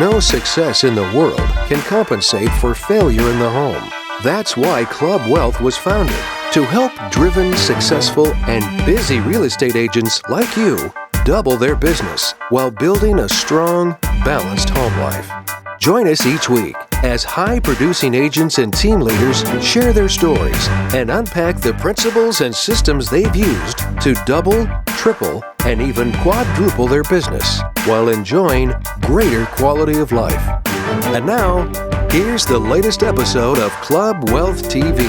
No success in the world can compensate for failure in the home. That's why Club Wealth was founded, to help driven, successful, and busy real estate agents like you double their business while building a strong, balanced home life. Join us each week as high-producing agents and team leaders share their stories and unpack the principles and systems they've used to double, triple, and even quadruple their business while enjoying greater quality of life. And now, here's the latest episode of Club Wealth TV.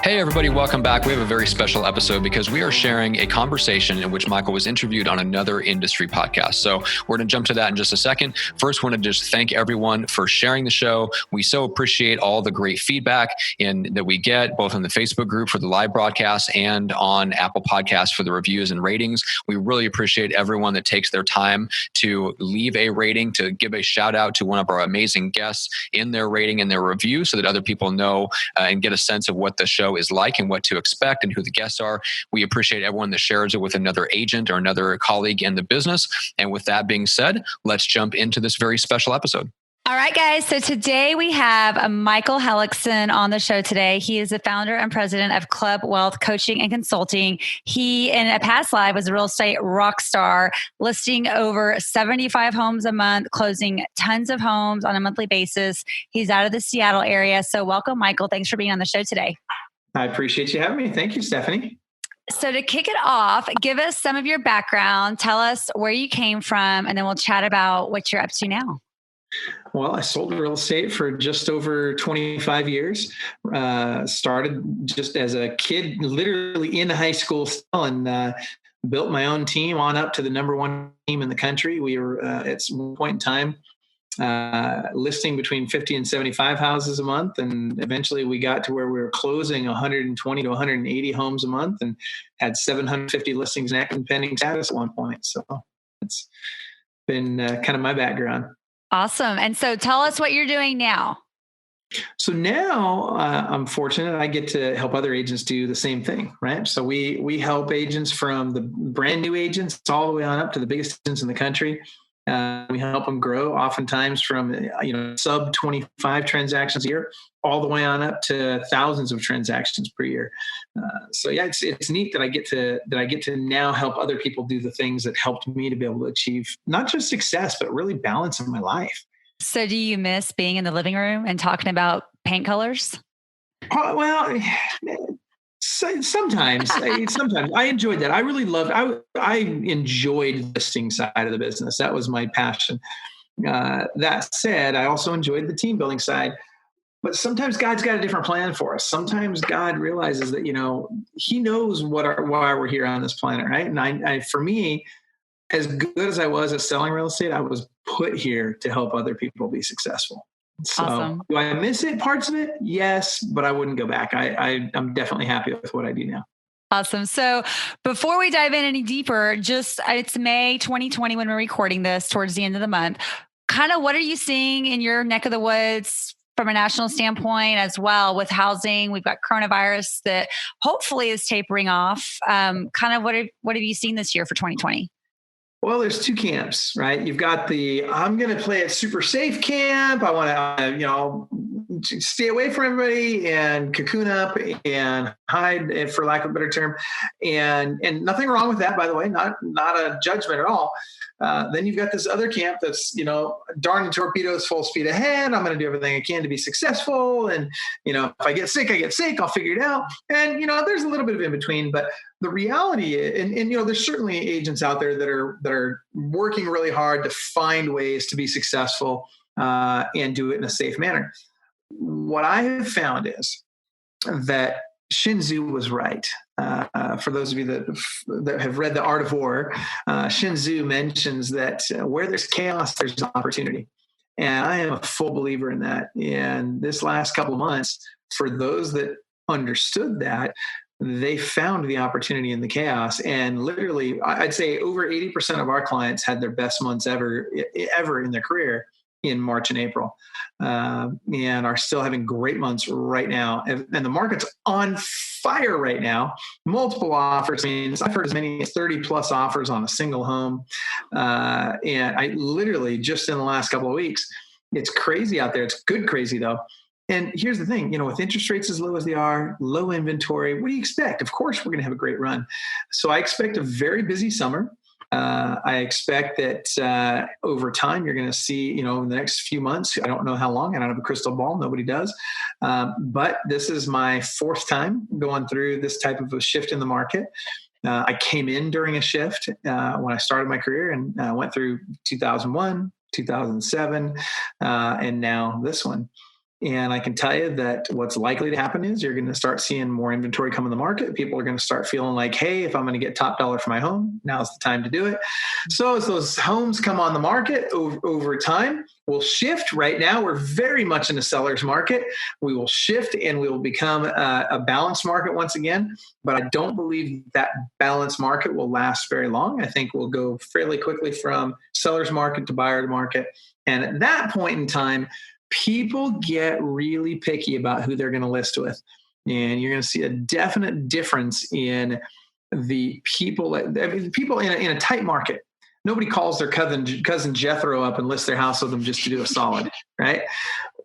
Hey everybody, welcome back. We have a very special episode because we are sharing a conversation in which Michael was interviewed on another industry podcast. So we're going to jump to that in just a second. First, want to just thank everyone for sharing the show. We so appreciate all the great feedback that we get, both in the Facebook group for the live broadcast and on Apple Podcasts for the reviews and ratings. We really appreciate everyone that takes their time to leave a rating, to give a shout out to one of our amazing guests in their rating and their review so that other people know and get a sense of what the show is like and what to expect and who the guests are. We appreciate everyone that shares it with another agent or another colleague in the business. And with that being said, let's jump into this very special episode. All right, guys. So today we have Michael Hellickson on the show today. He is the founder and president of Club Wealth Coaching and Consulting. He, in a past life, was a real estate rock star, listing over 75 homes a month, closing tons of homes on a monthly basis. He's out of the Seattle area. So welcome, Michael. Thanks for being on the show today. I appreciate you having me. Thank you, Stephanie. So to kick it off, give us some of your background. Tell us where you came from, and then we'll chat about what you're up to now. Well, I sold real estate for just over 25 years. Started just as a kid, literally in high school still, and built my own team on up to the number one team in the country. We were at one point in time listing between 50 and 75 houses a month. And eventually we got to where we were closing 120 to 180 homes a month and had 750 listings in active and pending status at one point. So it's been kind of my background. Awesome. And so tell us what you're doing now. So now I'm fortunate I get to help other agents do the same thing, right? So we help agents from the brand new agents all the way on up to the biggest agents in the country. We help them grow, oftentimes from sub 25 transactions a year, all the way on up to thousands of transactions per year. So yeah, it's neat that I get to now help other people do the things that helped me to be able to achieve not just success, but really balance in my life. So do you miss being in the living room and talking about paint colors? Well, sometimes I enjoyed that. I really loved, I enjoyed the listing side of the business. That was my passion. That said, I also enjoyed the team building side, but sometimes God's got a different plan for us. Sometimes God realizes that, he knows why we're here on this planet. Right. And I for me, as good as I was at selling real estate, I was put here to help other people be successful. So awesome. Do I miss it? Parts of it? Yes, but I wouldn't go back. I'm definitely happy with what I do now. Awesome. So before we dive in any deeper, it's May 2020 when we're recording this towards the end of the month. Kind of what are you seeing in your neck of the woods from a national standpoint as well with housing? We've got coronavirus that hopefully is tapering off. Kind of what have you seen this year for 2020? Well, there's two camps, right? You've got the I'm going to play it super safe camp. I want to, stay away from everybody and cocoon up and hide, for lack of a better term. And nothing wrong with that, by the way, not a judgment at all. Then you've got this other camp that's, darn torpedoes full speed ahead. I'm going to do everything I can to be successful. And, if I get sick, I get sick. I'll figure it out. And, there's a little bit of in between, but the reality is, and there's certainly agents out there that are working really hard to find ways to be successful and do it in a safe manner. What I have found is that Shinzu was right. For those of you that have read The Art of War, Shinzu mentions that where there's chaos, there's opportunity. And I am a full believer in that. And this last couple of months, for those that understood that, they found the opportunity in the chaos. And literally, I'd say over 80% of our clients had their best months ever in their career in March and April, and are still having great months right now. And the market's on fire right now. Multiple offers. I mean, I've heard as many as 30 plus offers on a single home. And I literally just in the last couple of weeks, it's crazy out there. It's good crazy though. And here's the thing, with interest rates as low as they are, low inventory, what do you expect? Of course, we're going to have a great run. So I expect a very busy summer. I expect that over time, you're going to see, in the next few months, I don't know how long, I don't have a crystal ball, nobody does. But this is my fourth time going through this type of a shift in the market. I came in during a shift when I started my career and went through 2001, 2007, and now this one. And I can tell you that what's likely to happen is you're going to start seeing more inventory come in the market. People are going to start feeling like, hey, if I'm going to get top dollar for my home, now's the time to do it. So as those homes come on the market over time, we'll shift. Right now, we're very much in a seller's market. We will shift and we will become a balanced market once again. But I don't believe that balanced market will last very long. I think we'll go fairly quickly from seller's market to buyer market. And at that point in time, people get really picky about who they're going to list with. And you're going to see a definite difference in the people, people in a tight market. Nobody calls their cousin Jethro up and lists their house with them just to do a solid, right?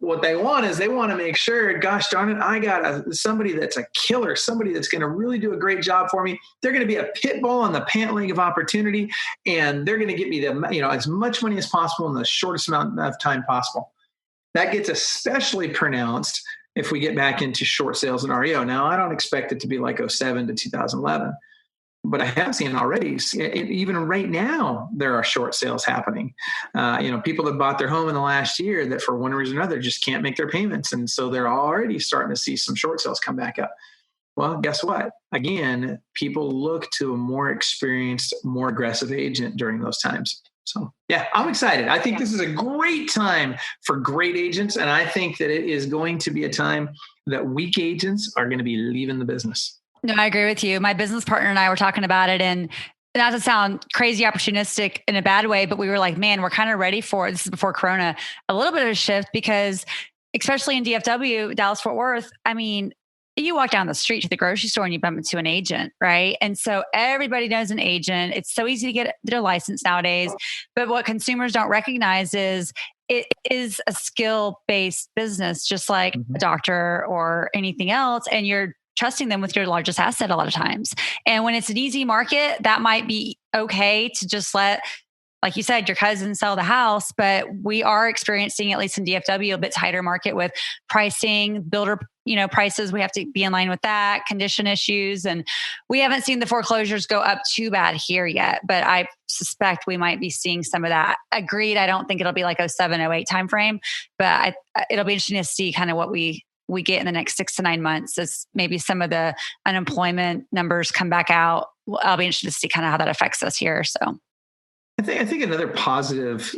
What they want is they want to make sure, gosh darn it, I got somebody that's a killer, somebody that's going to really do a great job for me. They're going to be a pit bull on the pant leg of opportunity, and they're going to get me as much money as possible in the shortest amount of time possible. That gets especially pronounced if we get back into short sales and REO. Now, I don't expect it to be like 2007 to 2011, but I have seen already, even right now, there are short sales happening. People that bought their home in the last year that for one reason or another just can't make their payments. And so they're already starting to see some short sales come back up. Well, guess what? Again, people look to a more experienced, more aggressive agent during those times. So, yeah, I'm excited. I think this is a great time for great agents. And I think that it is going to be a time that weak agents are going to be leaving the business. No, I agree with you. My business partner and I were talking about it, and not to sound crazy opportunistic in a bad way, but we were like, man, we're kind of ready for, this is before Corona, a little bit of a shift, because especially in DFW, Dallas, Fort Worth, I mean, you walk down the street to the grocery store and you bump into an agent, right? And so everybody knows an agent. It's so easy to get their license nowadays. But what consumers don't recognize is it is a skill-based business, just like a doctor or anything else. And you're trusting them with your largest asset a lot of times. And when it's an easy market, that might be okay to just let, like you said, your cousin sell the house. But we are experiencing, at least in DFW, a bit tighter market with pricing, builder prices. We have to be in line with that, condition issues. And we haven't seen the foreclosures go up too bad here yet, but I suspect we might be seeing some of that. Agreed. I don't think it'll be like 07, 08 timeframe, but it'll be interesting to see kind of what we get in the next 6 to 9 months as maybe some of the unemployment numbers come back out. I'll be interested to see kind of how that affects us here. So I think another positive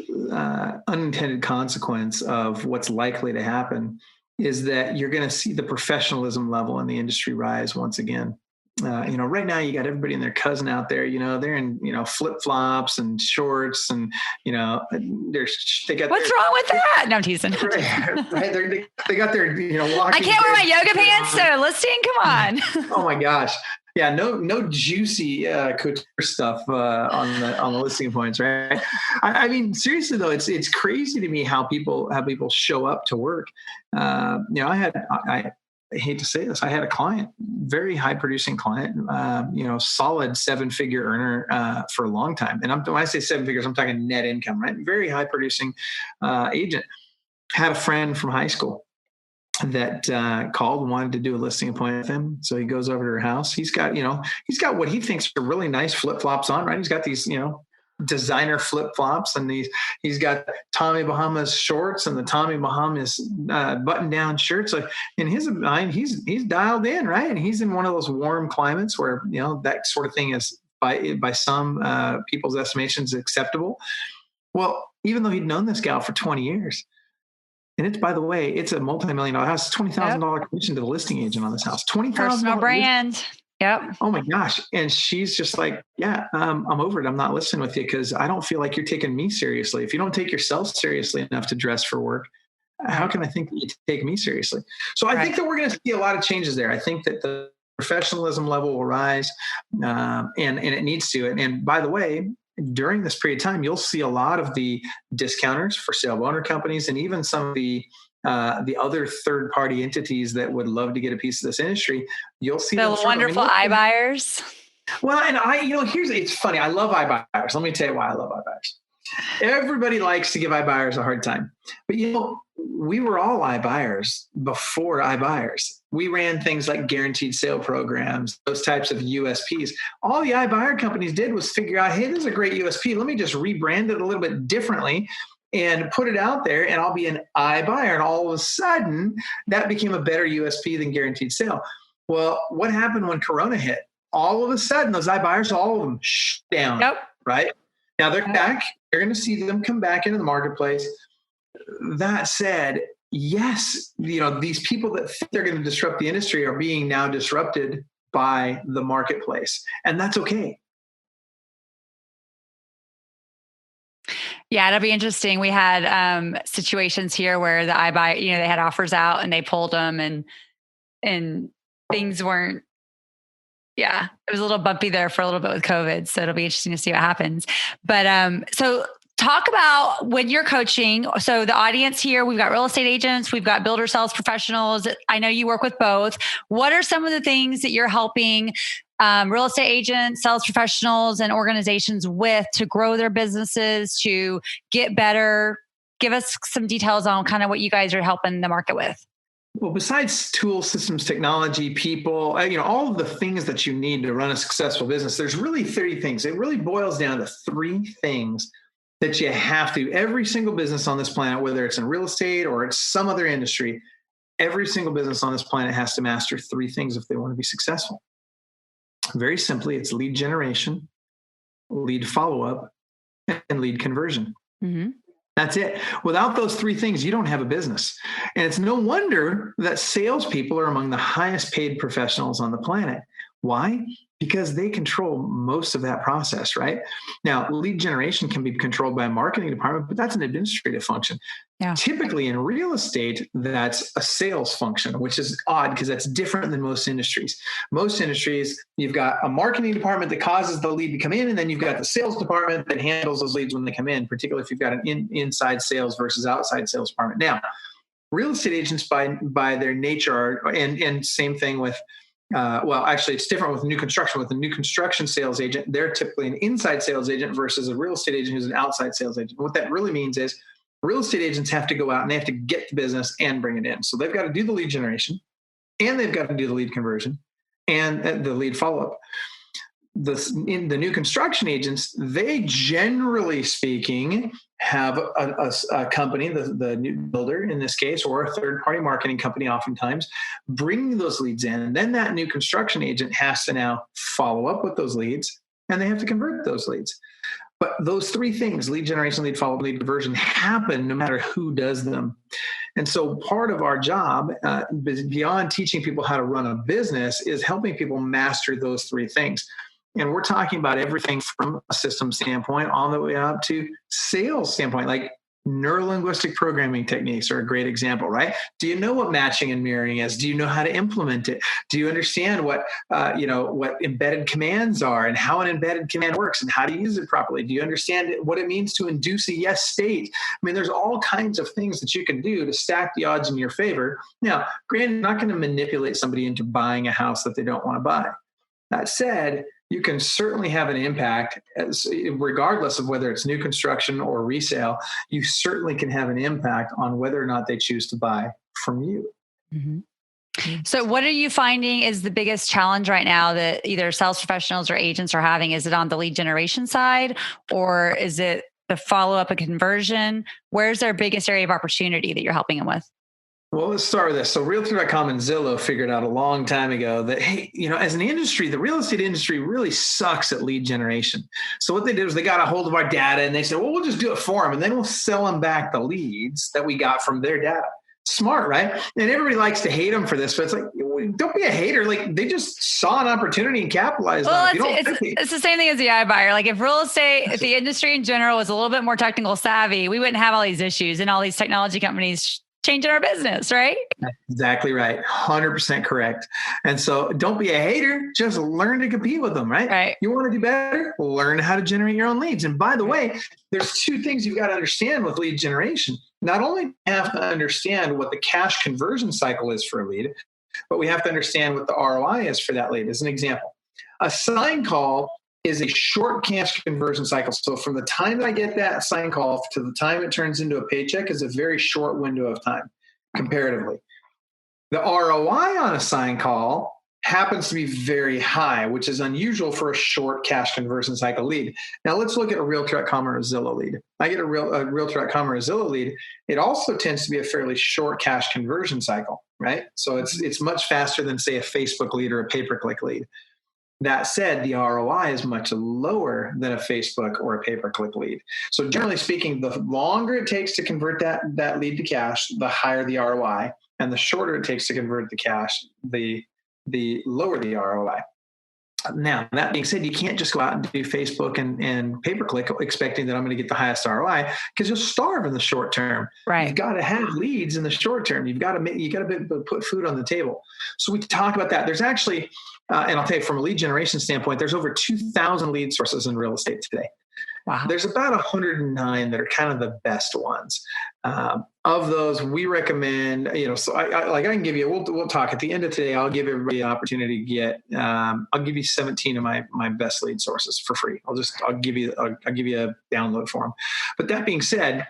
unintended consequence of what's likely to happen is that you're going to see the professionalism level in the industry rise once again. Right now you got everybody and their cousin out there, they're in, flip-flops and shorts and, they got what's wrong with that? No, I'm teasing. Right. They got their, walking. I can't wear my yoga pants. So listing, come on. Oh my gosh. Yeah, no juicy couture stuff on the listing points, right? I mean, seriously though, it's crazy to me how people show up to work. I hate to say this, I had a client, very high producing client, solid 7-figure earner for a long time. And when I say 7 figures, I'm talking net income, right? Very high producing agent. Had a friend from high school that called and wanted to do a listing appointment with him. So he goes over to her house. He's got what he thinks are really nice flip-flops on, right? He's got these, designer flip-flops, and he's got Tommy Bahama's shorts and the Tommy Bahama's button-down shirts. So in his mind, he's dialed in, right? And he's in one of those warm climates where, that sort of thing is by some people's estimations acceptable. Well, even though he'd known this gal for 20 years, and it's, by the way, it's a multi-million-dollar house, $20,000 commission to the listing agent on this house. $20,000 personal brand. Yep. Oh my gosh. And she's just like, yeah, I'm over it. I'm not listening with you because I don't feel like you're taking me seriously. If you don't take yourself seriously enough to dress for work, how can I think that you take me seriously? So I think that we're going to see a lot of changes there. I think that the professionalism level will rise, and it needs to. And by the way, during this period of time, you'll see a lot of the discounters, for sale owner companies, and even some of the other third-party entities that would love to get a piece of this industry. You'll see the wonderful iBuyers. Well, and it's funny. I love iBuyers. Let me tell you why I love iBuyers. Everybody likes to give iBuyers a hard time, but we were all iBuyers before iBuyers. We ran things like guaranteed sale programs, those types of USPs. All the iBuyer companies did was figure out, hey, this is a great USP. Let me just rebrand it a little bit differently and put it out there, and I'll be an iBuyer. And all of a sudden, that became a better USP than guaranteed sale. Well, what happened when Corona hit? All of a sudden, those iBuyers, all of them shut down, right? Now they're back. You're going to see them come back into the marketplace. That said, yes, these people that think they're going to disrupt the industry are being now disrupted by the marketplace, and that's okay. Yeah, it'll be interesting. We had situations here where the iBuy, they had offers out and they pulled them, and things weren't. Yeah, it was a little bumpy there for a little bit with COVID. So it'll be interesting to see what happens. But so talk about when you're coaching. So the audience here, we've got real estate agents, we've got builder sales professionals. I know you work with both. What are some of the things that you're helping real estate agents, sales professionals, and organizations with to grow their businesses, to get better? Give us some details on kind of what you guys are helping the market with. Well, besides tools, systems, technology, people, all of the things that you need to run a successful business, there's really 30 things. It really boils down to 3 things that you have to. Every single business on this planet, whether it's in real estate or it's some other industry, every single business on this planet has to master 3 things if they want to be successful. Very simply, it's lead generation, lead follow-up, and lead conversion. Mm-hmm. That's it. Without those 3 things, you don't have a business. And it's no wonder that salespeople are among the highest paid professionals on the planet. Why? Because they control most of that process, right? Now, lead generation can be controlled by a marketing department, but that's an administrative function. Yeah. Typically in real estate, that's a sales function, which is odd because that's different than most industries. Most industries, you've got a marketing department that causes the lead to come in, and then you've got the sales department that handles those leads when they come in, particularly if you've got an inside sales versus outside sales department. Now, real estate agents by their nature are, and same thing with actually, it's different with new construction. With a new construction sales agent, they're typically an inside sales agent versus a real estate agent who's an outside sales agent. What that really means is real estate agents have to go out and they have to get the business and bring it in. So they've got to do the lead generation, and they've got to do the lead conversion and the lead follow-up. In the new construction agents, they generally speaking have a company, the new builder in this case, or a third-party marketing company oftentimes, bringing those leads in. And then that new construction agent has to now follow up with those leads, and they have to convert those leads. But those 3 things, lead generation, lead follow-up, lead conversion, happen no matter who does them. And so part of our job, beyond teaching people how to run a business, is helping people master those 3 things. And we're talking about everything from a system standpoint all the way up to sales standpoint, like neurolinguistic programming techniques are a great example, right? Do you know what matching and mirroring is? Do you know how to implement it? Do you understand what embedded commands are and how an embedded command works and how to use it properly? Do you understand what it means to induce a yes state? I mean, there's all kinds of things that you can do to stack the odds in your favor. Now, granted, you're not going to manipulate somebody into buying a house that they don't want to buy. That said, you can certainly have an impact, regardless of whether it's new construction or resale. You certainly can have an impact on whether or not they choose to buy from you. Mm-hmm. So what are you finding is the biggest challenge right now that either sales professionals or agents are having? Is it on the lead generation side, or is it the follow-up and conversion? Where's their biggest area of opportunity that you're helping them with? Well, let's start with this. So Realtor.com and Zillow figured out a long time ago that, hey, as an industry, the real estate industry really sucks at lead generation. So what they did was they got a hold of our data and they said, well, we'll just do it for them. And then we'll sell them back the leads that we got from their data. Smart, right? And everybody likes to hate them for this, but it's like, don't be a hater. Like they just saw an opportunity and capitalized on it. It's the same thing as the iBuyer. Like if real estate, if the industry in general was a little bit more technical savvy, we wouldn't have all these issues and all these technology companies changing our business, right? That's exactly right. 100% correct. And so don't be a hater. Just learn to compete with them, right? Right. You want to do better? Learn how to generate your own leads. And by the way, there's two things you've got to understand with lead generation. Not only do you have to understand what the cash conversion cycle is for a lead, but we have to understand what the ROI is for that lead. As an example, a sign call is a short cash conversion cycle. So from the time that I get that sign call to the time it turns into a paycheck is a very short window of time comparatively. The ROI on a sign call happens to be very high, which is unusual for a short cash conversion cycle lead. Now let's look at a Realtor.com or a Zillow lead. I get a Realtor.com or a Zillow lead. It also tends to be a fairly short cash conversion cycle, right? So it's much faster than say a Facebook lead or a pay-per-click lead. That said, the ROI is much lower than a Facebook or a pay-per-click lead. So generally speaking, the longer it takes to convert that lead to cash, the higher the ROI, and the shorter it takes to convert the cash, the lower the ROI. Now, that being said, you can't just go out and do Facebook and pay-per-click expecting that I'm going to get the highest ROI because you'll starve in the short term. Right. You've got to have leads in the short term. You got to put food on the table. So we talk about that. There's actually, and I'll tell you from a lead generation standpoint, there's over 2,000 lead sources in real estate today. Wow. There's about 109 that are kind of the best ones. Of those, we recommend, so I can give you, we'll talk at the end of today. I'll give everybody an opportunity to get, I'll give you 17 of my best lead sources for free. I'll give you a download for them. But that being said,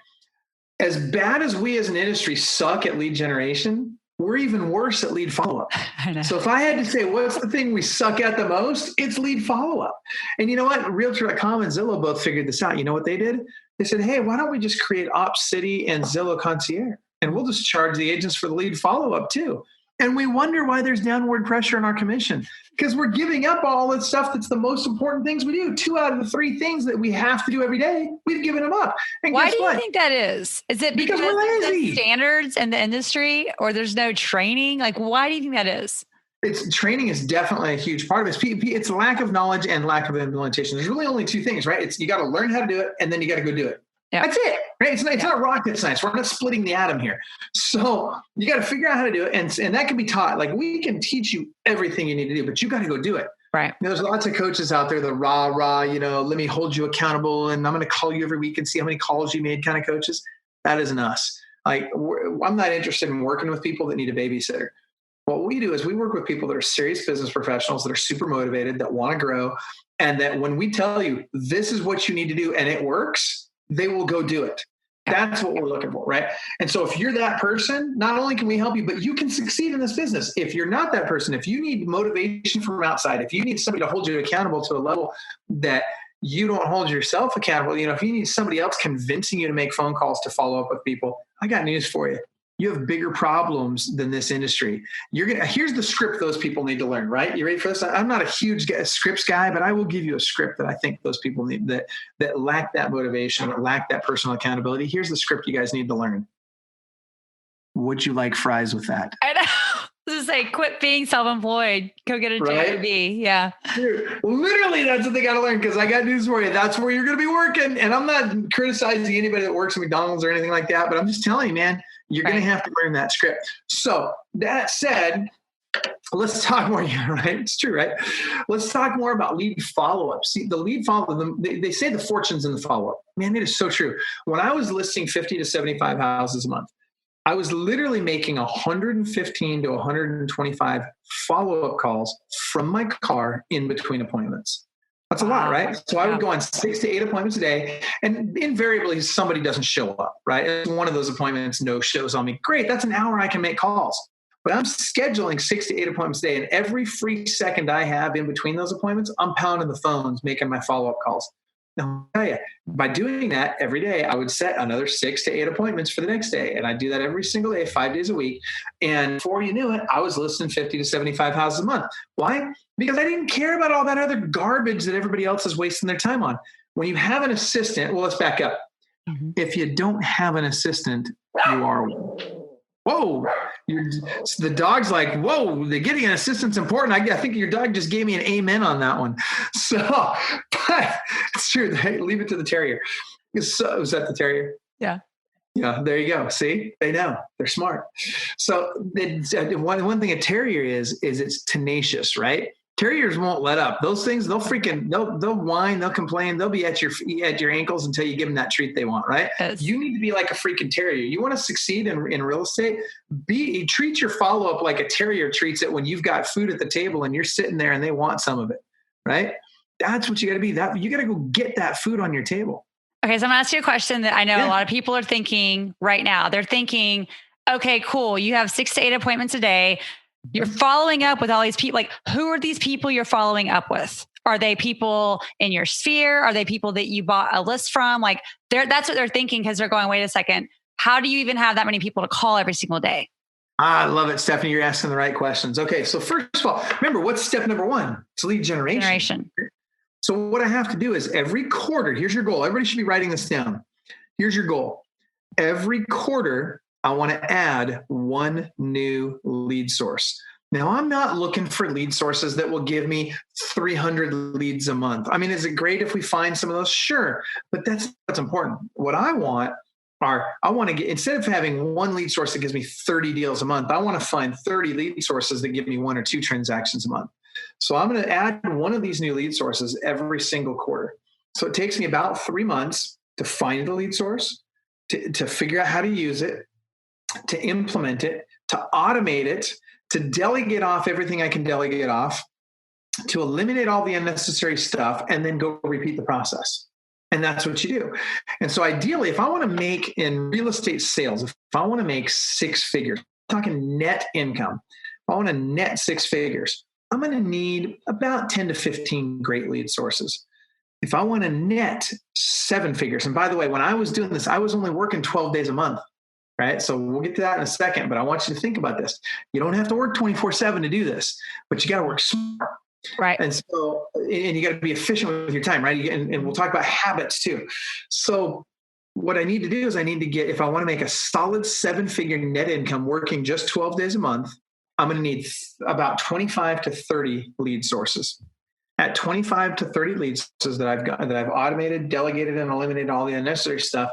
as bad as we as an industry suck at lead generation, we're even worse at lead follow-up. So if I had to say, what's the thing we suck at the most? It's lead follow-up. And you know what? Realtor.com and Zillow both figured this out. You know what they did? They said, hey, why don't we just create OpsCity and Zillow Concierge? And we'll just charge the agents for the lead follow-up too. And we wonder why there's downward pressure on our commission because we're giving up all the stuff that's the most important things we do. 2 out of the 3 things that we have to do every day, we've given them up. And why do you think that is? Is it because we're lazy? There's standards in the industry or there's no training? Like, why do you think that is? Training is definitely a huge part of it. It's lack of knowledge and lack of implementation. There's really only 2 things, right? You got to learn how to do it and then you got to go do it. Yeah. That's it, right? It's not rocket science. We're not splitting the atom here. So you got to figure out how to do it. And that can be taught. Like we can teach you everything you need to do, but you got to go do it. Right. There's lots of coaches out there, the rah, let me hold you accountable. And I'm going to call you every week and see how many calls you made kind of coaches. That isn't us. Like I'm not interested in working with people that need a babysitter. What we do is we work with people that are serious business professionals that are super motivated, that want to grow. And that when we tell you, this is what you need to do and it works, they will go do it. That's what we're looking for, right? And so if you're that person, not only can we help you, but you can succeed in this business. If you're not that person, if you need motivation from outside, if you need somebody to hold you accountable to a level that you don't hold yourself accountable, if you need somebody else convincing you to make phone calls to follow up with people, I got news for you. You have bigger problems than this industry. Here's the script those people need to learn, right? You ready for this? I'm not a huge scripts guy, but I will give you a script that I think those people need that lack that motivation, that lack that personal accountability. Here's the script you guys need to learn. Would you like fries with that? I know. Just say, quit being self-employed. Go get a job. Yeah. Dude, literally, that's what they got to learn because I got news for you. That's where you're going to be working. And I'm not criticizing anybody that works at McDonald's or anything like that, but I'm just telling you, man, you're going to have to learn that script. So that said, let's talk more. Yeah, right? It's true, right? Let's talk more about lead follow-up. See, the lead follow-up, they say the fortune's in the follow-up. Man, it is so true. When I was listing 50 to 75 houses a month, I was literally making 115 to 125 follow-up calls from my car in between appointments. That's a lot, right? So I would go on 6 to 8 appointments a day, and invariably somebody doesn't show up, right? And one of those appointments no shows on me. Great, that's an hour I can make calls. But I'm scheduling 6 to 8 appointments a day, and every free second I have in between those appointments, I'm pounding the phones, making my follow-up calls. Now, I'll tell you, by doing that every day, I would set another 6 to 8 appointments for the next day. And I do that every single day, 5 days a week. And before you knew it, I was listing 50 to 75 houses a month. Why? Because I didn't care about all that other garbage that everybody else is wasting their time on. When you have an assistant, well, let's back up. Mm-hmm. If you don't have an assistant, you are one. Whoa. The dog's like, whoa, they're getting an assistant's important. I think your dog just gave me an amen on that one. So, but it's true. Leave it to the terrier. So, was that the terrier? Yeah. Yeah, there you go. See, they know. They're smart. So one thing a terrier is it's tenacious, right? Terriers won't let up. Those things, they'll whine, they'll complain, they'll be at your ankles until you give them that treat they want, right? Yes. You need to be like a freaking terrier. You want to succeed in real estate, treat your follow-up like a terrier treats it when you've got food at the table and you're sitting there and they want some of it, right? That's what you got to be. You got to go get that food on your table. Okay, so I'm going to ask you a question that I know a lot of people are thinking right now. They're thinking, okay, cool. You have 6 to 8 appointments a day. You're following up with all these people. Like, who are these people you're following up with? Are they people in your sphere? Are they people that you bought a list from? Like, that's what they're thinking, because they're going, wait a second. How do you even have that many people to call every single day? I love it, Stephanie. You're asking the right questions. Okay, so first of all, remember, what's step number 1? It's lead generation. So what I have to do is every quarter, here's your goal. Everybody should be writing this down. Here's your goal. Every quarter, I want to add 1 new lead source. Now, I'm not looking for lead sources that will give me 300 leads a month. I mean, is it great if we find some of those? Sure. But that's what's important. What I want to get, instead of having 1 lead source that gives me 30 deals a month, I want to find 30 lead sources that give me 1 or 2 transactions a month. So I'm going to add 1 of these new lead sources every single quarter. So it takes me about 3 months to find the lead source, to figure out how to use it, to implement it, to automate it, to delegate off everything I can delegate off, to eliminate all the unnecessary stuff, and then go repeat the process. And that's what you do. And so ideally, if I want to make in real estate sales, if I want to make 6 figures, I'm talking net income, if I want to net 6 figures, I'm going to need about 10 to 15 great lead sources. If I want to net 7 figures, and by the way, when I was doing this, I was only working 12 days a month, right? So we'll get to that in a second, but I want you to think about this. You don't have to work 24/7 to do this, but you got to work smart. Right. And so, and you got to be efficient with your time, right? And we'll talk about habits too. So what I need to do is if I want to make a solid 7-figure net income working just 12 days a month, I'm going to need about 25 to 30 lead sources. At 25 to 30 lead sources that I've automated, delegated, and eliminated all the unnecessary stuff,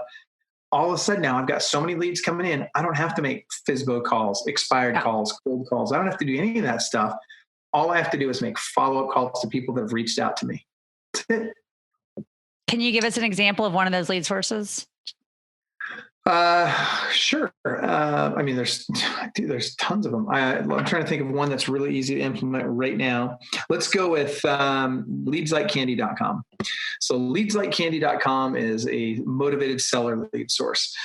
all of a sudden now I've got so many leads coming in, I don't have to make FSBO calls, expired calls, cold calls. I don't have to do any of that stuff. All I have to do is make follow-up calls to people that have reached out to me. That's it. Can you give us an example of one of those lead sources? Sure. I mean, there's tons of them. I'm trying to think of one that's really easy to implement right now. Let's go with leadslikecandy.com. So leadslikecandy.com is a motivated seller lead source.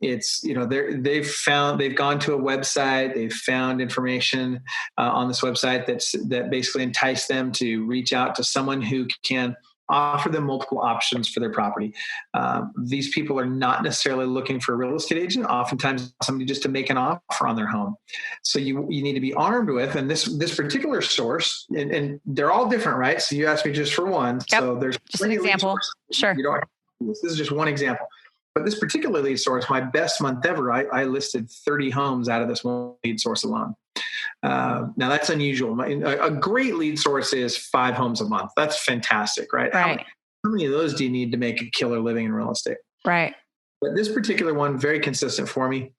It's, they've gone to a website, they've found information on this website that basically enticed them to reach out to someone who can offer them multiple options for their property. These people are not necessarily looking for a real estate agent. Oftentimes somebody just to make an offer on their home. So you need to be armed with, and this particular source, and they're all different, right? So you asked me just for one. Yep. So there's just an example. Sure. This is just one example. But this particular lead source, my best month ever, I listed 30 homes out of this one lead source alone. Now that's unusual. A great lead source is 5 homes a month. That's fantastic, right? Right. How many of those do you need to make a killer living in real estate? Right. But this particular one, very consistent for me.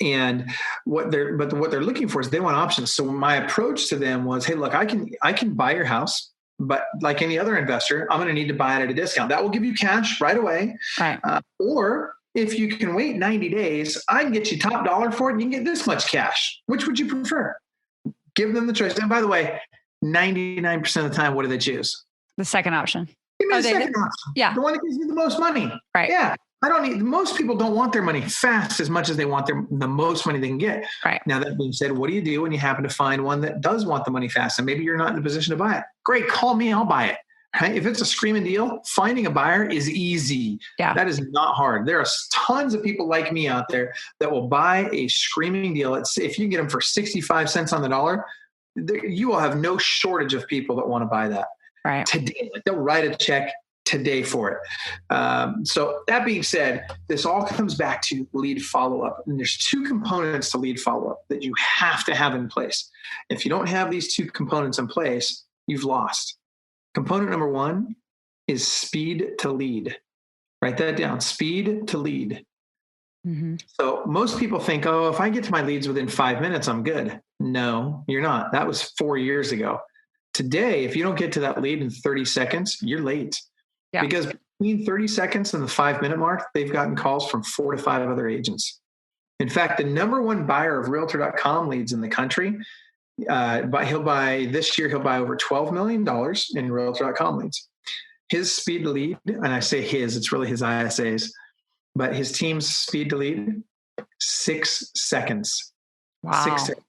And what they're looking for is they want options. So my approach to them was, hey, look, I can buy your house, but like any other investor, I'm going to need to buy it at a discount. That will give you cash right away. Right. Or if you can wait 90 days, I can get you top dollar for it and you can get this much cash. Which would you prefer? Give them the choice. And by the way, 99% of the time, what do they choose? The second option. Give me the second option. Yeah. The one that gives you the most money. Right. Yeah. Most people don't want their money fast as much as they want the most money they can get. Right. Now, that being said, what do you do when you happen to find one that does want the money fast and maybe you're not in a position to buy it? Great. Call me. I'll buy it. Right? If it's a screaming deal, finding a buyer is easy. Yeah. That is not hard. There are tons of people like me out there that will buy a screaming deal. If you can get them for 65 cents on the dollar, you will have no shortage of people that want to buy that. Right. Today, they'll write a check today for it. So that being said, this all comes back to lead follow-up. And there's two components to lead follow-up that you have to have in place. If you don't have these two components in place, you've lost. Component number one is speed to lead. Write that down, speed to lead. Mm-hmm. So most people think, oh, if I get to my leads within 5 minutes, I'm good. No, you're not. That was 4 years ago. Today, if you don't get to that lead in 30 seconds, you're late. Yeah. Because between 30 seconds and the 5-minute mark, they've gotten calls from 4 to 5 other agents. In fact, the number one buyer of Realtor.com leads in the country, he'll buy over $12 million in Realtor.com leads. His speed to lead, and I say his, it's really his ISAs, but his team's speed to lead, 6 seconds. Wow. 6 seconds.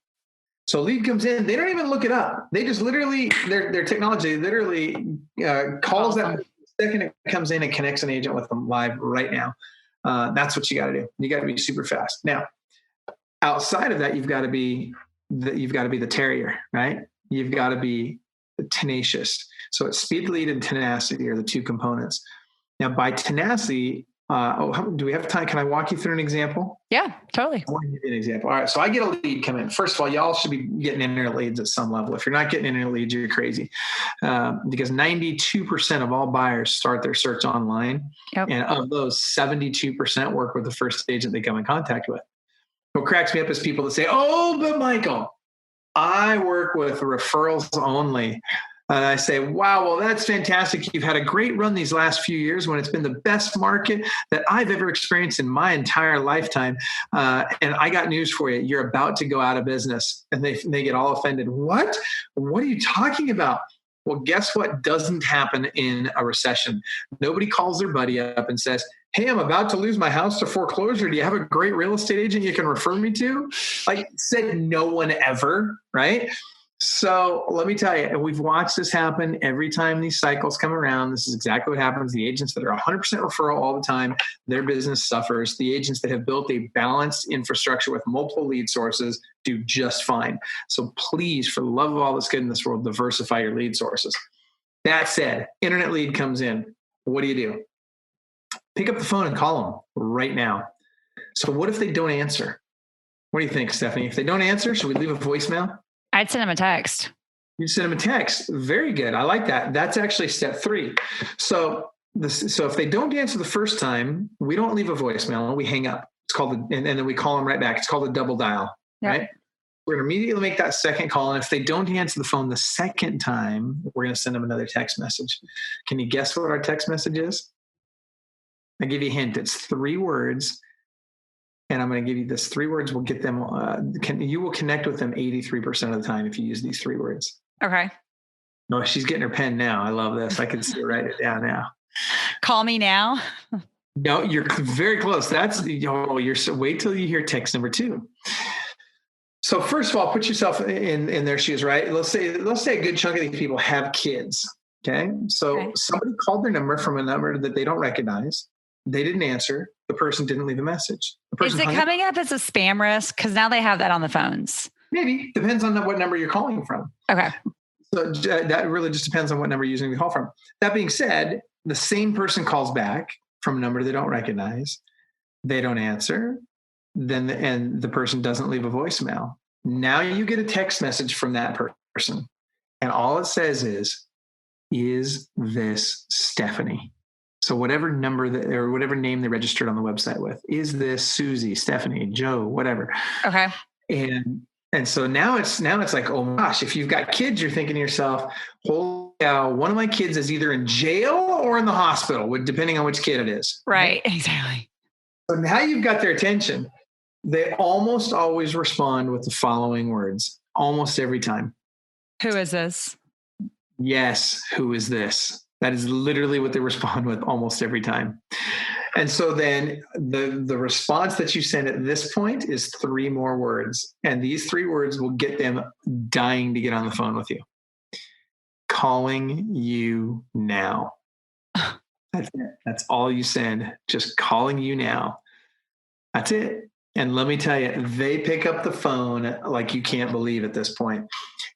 So lead comes in, they don't even look it up. They just literally, their technology literally calls that second it comes in and connects an agent with them live right now. That's what you got to do. You got to be super fast. Now, outside of that, you've got to be the terrier, right? You've got to be tenacious. So it's speed to lead and tenacity are the two components. Now, by tenacity, do we have time? Can I walk you through an example? Yeah, totally. I want to give you an example. All right. So I get a lead come in. First of all, y'all should be getting in their leads at some level. If you're not getting in their leads, you're crazy. Because 92% of all buyers start their search online. Yep. And of those, 72% work with the first agent they come in contact with. What cracks me up is people that say, oh, but Michael, I work with referrals only. And I say, wow, well, that's fantastic. You've had a great run these last few years when it's been the best market that I've ever experienced in my entire lifetime. And I got news for you. You're about to go out of business. And they get all offended. What? What are you talking about? Well, guess what doesn't happen in a recession? Nobody calls their buddy up and says, hey, I'm about to lose my house to foreclosure. Do you have a great real estate agent you can refer me to? Like, said no one ever, right? So let me tell you, and we've watched this happen every time these cycles come around. This is exactly what happens. The agents that are 100% referral all the time, their business suffers. The agents that have built a balanced infrastructure with multiple lead sources do just fine. So please, for the love of all that's good in this world, diversify your lead sources. That said, internet lead comes in. What do? Pick up the phone and call them right now. So what if they don't answer? What do you think, Stephanie? If they don't answer, should we leave a voicemail? I'd send them a text. You send them a text. Very good. I like that. That's actually step 3. So if they don't answer the first time, we don't leave a voicemail. We hang up. It's called, and then we call them right back. It's called a double dial, right? We're going to immediately make that second call. And if they don't answer the phone the second time, we're going to send them another text message. Can you guess what our text message is? I'll give you a hint. It's 3 words. And I'm going to give you this 3 words. We'll get them, you will connect with them 83% of the time if you use these 3 words. Okay. No, she's getting her pen now. I love this. I can see her write it down now. Call me now. No, you're very close. Wait till you hear text number 2. So first of all, put yourself in their shoes, right? Let's say a good chunk of these people have kids. Okay. So somebody called their number from a number that they don't recognize. They didn't answer. The person didn't leave a message. Is it coming up as a spam risk? Because now they have that on the phones. Maybe. Depends on what number you're calling from. Okay. So that really just depends on what number you're using to call from. That being said, the same person calls back from a number they don't recognize. They don't answer. And the person doesn't leave a voicemail. Now you get a text message from that person. And all it says is this Stephanie? So whatever number or whatever name they registered on the website with, is this Susie, Stephanie, Joe, whatever. Okay. And so now it's like, oh my gosh, if you've got kids, you're thinking to yourself, holy cow, one of my kids is either in jail or in the hospital, depending on which kid it is. Right, exactly. So now you've got their attention. They almost always respond with the following words, almost every time. Who is this? Yes, who is this? That is literally what they respond with almost every time. And so then the response that you send at this point is 3 more words. And these 3 words will get them dying to get on the phone with you. Calling you now. That's it. That's all you send. Just calling you now. That's it. And let me tell you, they pick up the phone like you can't believe at this point.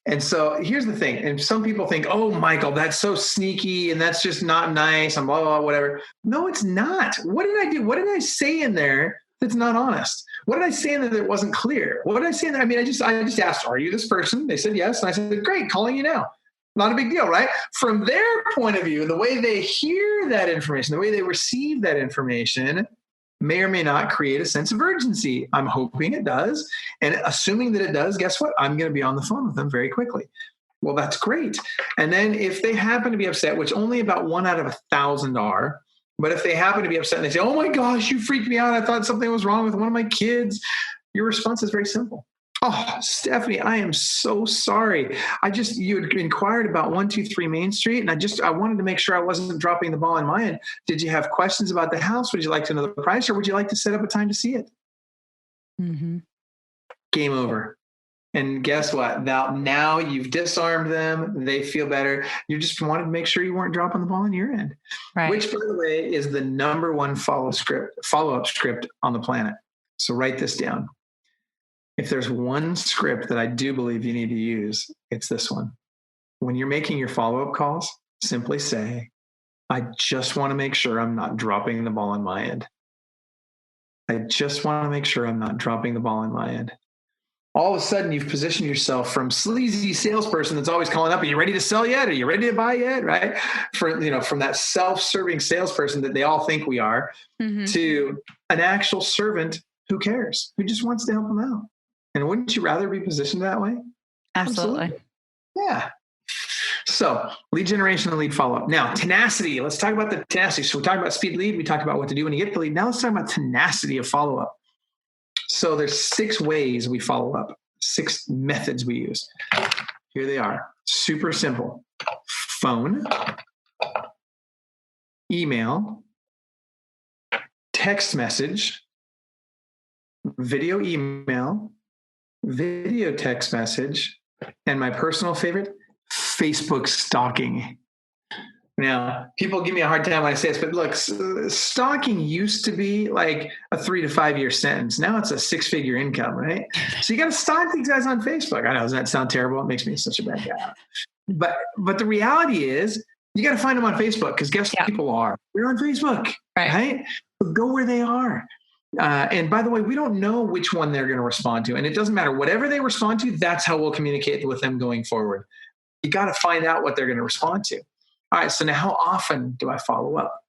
And so here's the thing. And some people think, oh, Michael, that's so sneaky and that's just not nice and blah, blah, blah, whatever. No, it's not. What did I do? What did I say in there that's not honest? What did I say in there that wasn't clear? What did I say in there? I mean, I just asked, are you this person? They said yes. And I said, great, calling you now. Not a big deal, right? From their point of view, the way they hear that information, the way they receive that information may or may not create a sense of urgency. I'm hoping it does. And assuming that it does, guess what? I'm going to be on the phone with them very quickly. Well, that's great. And then if they happen to be upset, which only about 1 out of 1,000 are, but if they happen to be upset and they say, oh my gosh, you freaked me out. I thought something was wrong with one of my kids. Your response is very simple. Oh, Stephanie, I am so sorry. You had inquired about 123 Main Street, and I wanted to make sure I wasn't dropping the ball on my end. Did you have questions about the house? Would you like to know the price, or would you like to set up a time to see it? Mm-hmm. Game over. And guess what? Now you've disarmed them. They feel better. You just wanted to make sure you weren't dropping the ball on your end, right. Which, by the way, is the number one follow-up script on the planet. So write this down. If there's one script that I do believe you need to use, it's this one. When you're making your follow-up calls, simply say, I just want to make sure I'm not dropping the ball on my end. I just want to make sure I'm not dropping the ball on my end. All of a sudden, you've positioned yourself from sleazy salesperson that's always calling up, are you ready to sell yet? Are you ready to buy yet? Right? From that self-serving salesperson that they all think we are, mm-hmm. to an actual servant who cares, who just wants to help them out. And wouldn't you rather be positioned that way? Absolutely. Yeah. So lead generation and lead follow-up. Now, tenacity. Let's talk about the tenacity. So we talked about speed lead. We talked about what to do when you get the lead. Now let's talk about tenacity of follow-up. So there's 6 ways we follow up, 6 methods we use. Here they are. Super simple. Phone, email, text message, video email, video text message, and my personal favorite, Facebook stalking. Now, people give me a hard time when I say this, but look, stalking used to be like a 3 to 5 year sentence. Now it's a 6-figure income, right? So you got to stalk these guys on Facebook. I know, does that sound terrible? It makes me such a bad guy. But the reality is, you got to find them on Facebook, because guess what people are? They're on Facebook, right? So go where they are. And by the way, we don't know which one they're going to respond to. And it doesn't matter. Whatever they respond to, that's how we'll communicate with them going forward. You got to find out what they're going to respond to. All right. So now how often do I follow up?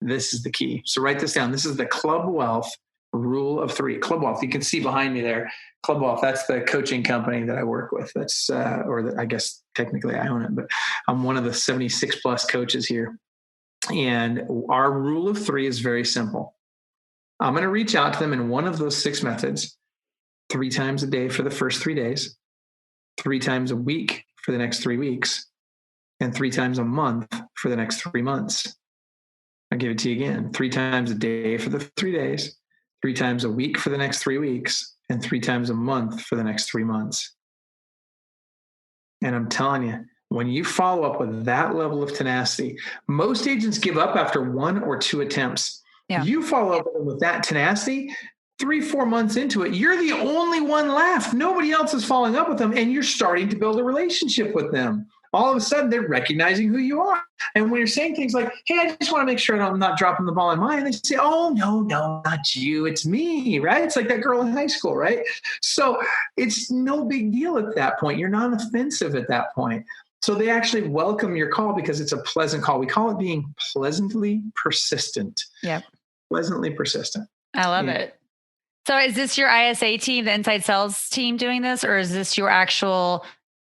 This is the key. So write this down. This is the Club Wealth rule of 3. Club Wealth. You can see behind me there. Club Wealth. That's the coaching company that I work with. That's, I guess technically I own it, but I'm one of the 76 plus coaches here. And our rule of 3 is very simple. I'm going to reach out to them in one of those 6 methods 3 times a day for the first 3 days, 3 times a week for the next 3 weeks, and 3 times a month for the next 3 months. I'll give it to you again. 3 times a day for the 3 days, 3 times a week for the next 3 weeks, and 3 times a month for the next 3 months. And I'm telling you, when you follow up with that level of tenacity, most agents give up after 1 or 2 attempts. Yeah. You follow up with that tenacity, 3-4 months into it, you're the only one left. Nobody else is following up with them, and you're starting to build a relationship with them. All of a sudden, they're recognizing who you are. And when you're saying things like, hey, I just want to make sure I'm not dropping the ball on mine, they say, oh, no, not you. It's me, right? It's like that girl in high school, right? So it's no big deal at that point. You're not offensive at that point. So they actually welcome your call because it's a pleasant call. We call it being pleasantly persistent. Yep. Pleasantly persistent. I love it. So is this your ISA team, the inside sales team doing this, or is this your actual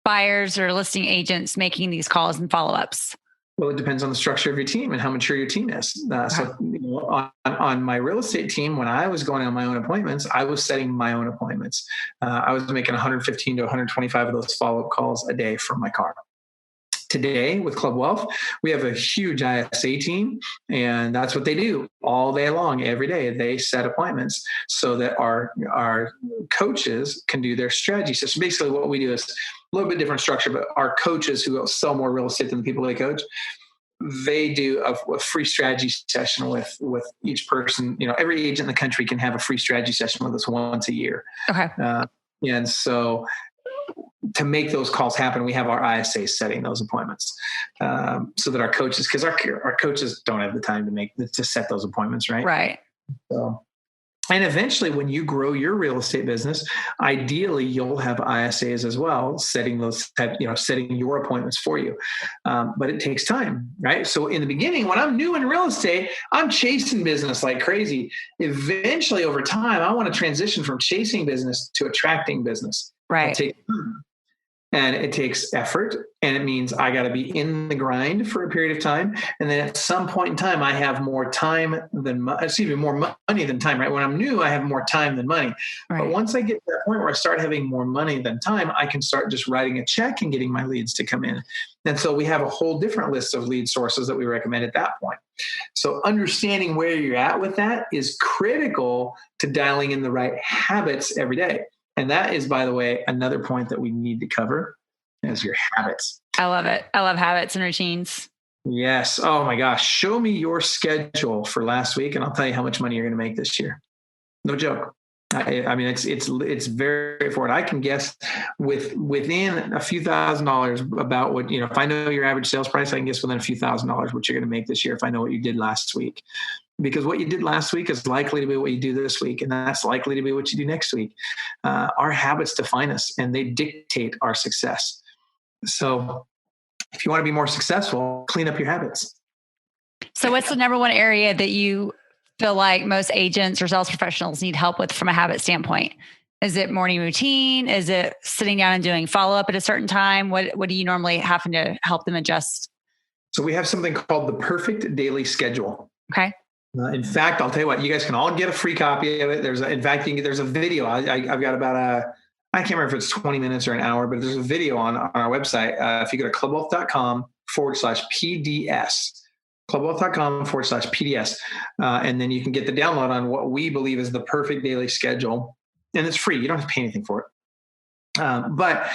buyers or listing agents making these calls and follow-ups? Well, it depends on the structure of your team and how mature your team is. So on my real estate team, when I was going on my own appointments, I was setting my own appointments. I was making 115 to 125 of those follow-up calls a day from my car. Today with Club Wealth, we have a huge ISA team, and that's what they do all day long, every day. They set appointments so that our coaches can do their strategy. So basically what we do is a little bit different structure, but our coaches who sell more real estate than the people they coach, they do a free strategy session with each person. Every agent in the country can have a free strategy session with us once a year. Okay. And so to make those calls happen, we have our ISAs setting those appointments so that our coaches, because our coaches don't have the time to set those appointments, right? Right. So, and eventually, when you grow your real estate business, ideally you'll have ISAs as well, setting your appointments for you. But it takes time, right? So in the beginning, when I'm new in real estate, I'm chasing business like crazy. Eventually, over time, I want to transition from chasing business to attracting business. Right. It takes time. And it takes effort, and it means I got to be in the grind for a period of time. And then at some point in time, I have more money than time, right? When I'm new, I have more time than money. Right. But once I get to that point where I start having more money than time, I can start just writing a check and getting my leads to come in. And so we have a whole different list of lead sources that we recommend at that point. So understanding where you're at with that is critical to dialing in the right habits every day. And that is, by the way, another point that we need to cover is your habits. I love it. I love habits and routines. Yes. Oh my gosh. Show me your schedule for last week and I'll tell you how much money you're going to make this year. No joke. I mean, it's very straightforward. I can guess within a few $1,000s about what, if I know your average sales price, I can guess within a few $1,000s what you're going to make this year if I know what you did last week. Because what you did last week is likely to be what you do this week, and that's likely to be what you do next week. Our habits define us, and they dictate our success. So if you want to be more successful, clean up your habits. So what's the number one area that you feel like most agents or sales professionals need help with from a habit standpoint? Is it morning routine? Is it sitting down and doing follow-up at a certain time? What do you normally happen to help them adjust? So we have something called the perfect daily schedule. Okay. In fact, I'll tell you what, you guys can all get a free copy of it. There's a video. I've got about I can't remember if it's 20 minutes or an hour, but there's a video on our website. If you go to clubwealth.com/PDS, clubwealth.com/PDS, and then you can get the download on what we believe is the perfect daily schedule. And it's free. You don't have to pay anything for it. But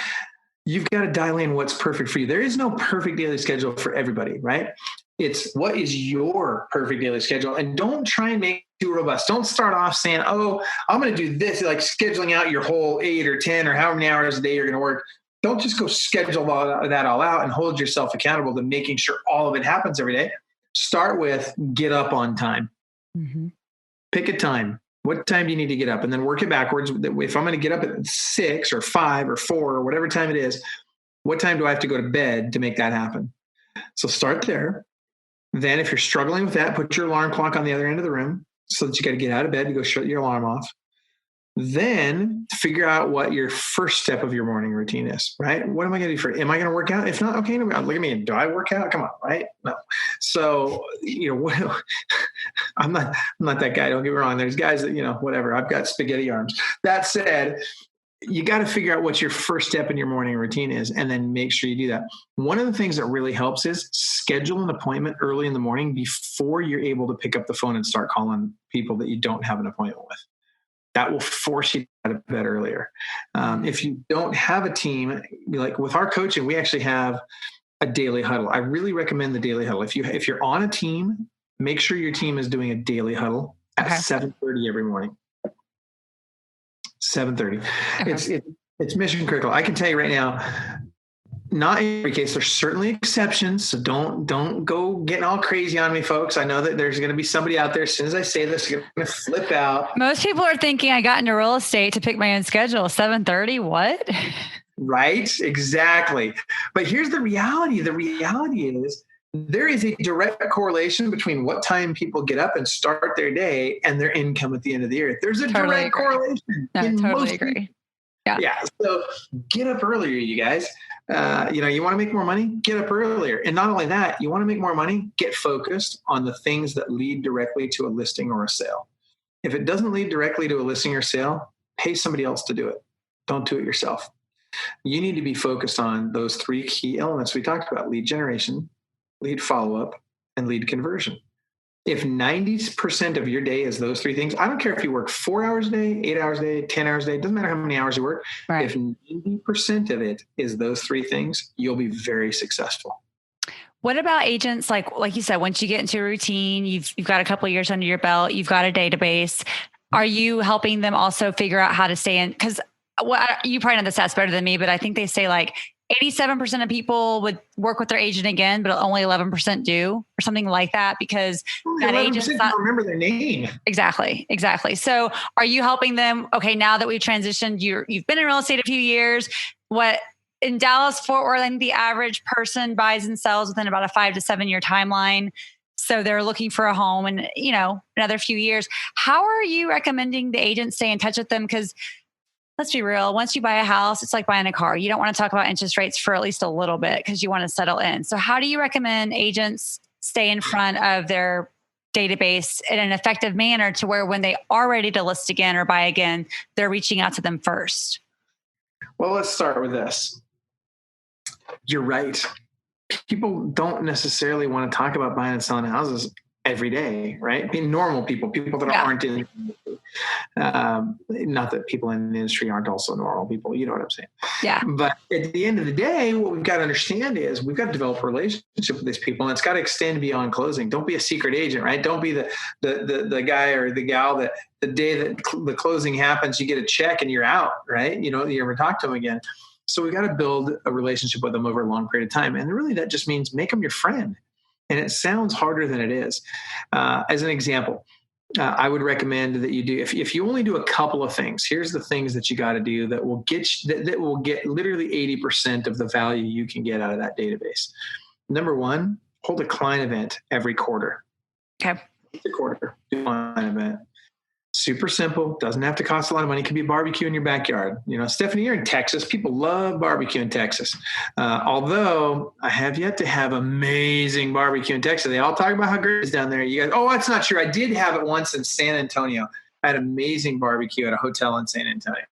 you've got to dial in what's perfect for you. There is no perfect daily schedule for everybody, right? It's what is your perfect daily schedule, and don't try and make it too robust. Don't start off saying, "Oh, I'm going to do this," like scheduling out your whole 8 or 10 or how many hours a day you're going to work. Don't just go schedule that all out and hold yourself accountable to making sure all of it happens every day. Start with get up on time. Mm-hmm. Pick a time. What time do you need to get up? And then work it backwards. If I'm going to get up at 6 or 5 or 4 or whatever time it is, what time do I have to go to bed to make that happen? So start there. Then if you're struggling with that, put your alarm clock on the other end of the room so that you got to get out of bed to go shut your alarm off. Then figure out what your first step of your morning routine is, right? What am I going to do am I going to work out? If not, okay, look at me. Do I work out? Come on, right? No. So, I'm not that guy. Don't get me wrong. There's guys that, whatever. I've got spaghetti arms. That said, you got to figure out what your first step in your morning routine is and then make sure you do that. One of the things that really helps is schedule an appointment early in the morning before you're able to pick up the phone and start calling people that you don't have an appointment with. That will force you out of bed earlier. If you don't have a team, like with our coaching, we actually have a daily huddle. I really recommend the daily huddle. If you're on a team, make sure your team is doing a daily huddle at 7:30 every morning. 7:30. Okay. It's mission critical. I can tell you right now, not in every case. There's certainly exceptions, so don't go getting all crazy on me, folks. I know that there's going to be somebody out there. As soon as I say this, you're going to flip out. Most people are thinking I got into real estate to pick my own schedule. 7:30. What? Right. Exactly. But here's the reality. The reality is there is a direct correlation between what time people get up and start their day and their income at the end of the year. There's a direct correlation. No, totally agree. Yeah. So get up earlier, you guys. You want to make more money? Get up earlier. And not only that, you want to make more money? Get focused on the things that lead directly to a listing or a sale. If it doesn't lead directly to a listing or sale, pay somebody else to do it. Don't do it yourself. You need to be focused on those 3 key elements we talked about: lead generation, lead follow-up, and lead conversion. If 90% of your day is those 3 things, I don't care if you work 4 hours a day, 8 hours a day, 10 hours a day, it doesn't matter how many hours you work. Right. If 90% of it is those 3 things, you'll be very successful. What about agents? Like you said, once you get into a routine, you've got a couple of years under your belt, you've got a database. Are you helping them also figure out how to stay in? Because you probably know the stats better than me, but I think they say like 87% of people would work with their agent again, but only 11% do, or something like that, because that agent's not remember their name. Exactly. So are you helping them? Okay, now that we've transitioned, you've been in real estate a few years. What in Dallas, Fort Worth, I think the average person buys and sells within about a 5 to 7 year timeline. So they're looking for a home in, another few years. How are you recommending the agent stay in touch with them? Because let's be real, once you buy a house, it's like buying a car. You don't want to talk about interest rates for at least a little bit because you want to settle in. So how do you recommend agents stay in front of their database in an effective manner to where when they are ready to list again or buy again, they're reaching out to them first? Well, let's start with this. You're right. People don't necessarily want to talk about buying and selling houses every day, right? Being normal people that aren't in, not that people in the industry aren't also normal people, you know what I'm saying? Yeah. But at the end of the day, what we've got to understand is we've got to develop a relationship with these people, and it's got to extend beyond closing. Don't be a secret agent, right? Don't be the guy or the gal that the day that the closing happens, you get a check and you're out, right? You ever talk to them again. So we got to build a relationship with them over a long period of time. And really that just means make them your friend. And it sounds harder than it is. As an example, I would recommend that you do, if you only do a couple of things, here's the things that you got to do that will get literally 80% of the value you can get out of that database. Number one, hold a client event every quarter. Okay. Every quarter, do a client event. Super simple. Doesn't have to cost a lot of money. It could be a barbecue in your backyard. Stephanie, you're in Texas. People love barbecue in Texas. Although I have yet to have amazing barbecue in Texas. They all talk about how great it is down there. You guys, oh, that's not true. I did have it once in San Antonio. I had amazing barbecue at a hotel in San Antonio.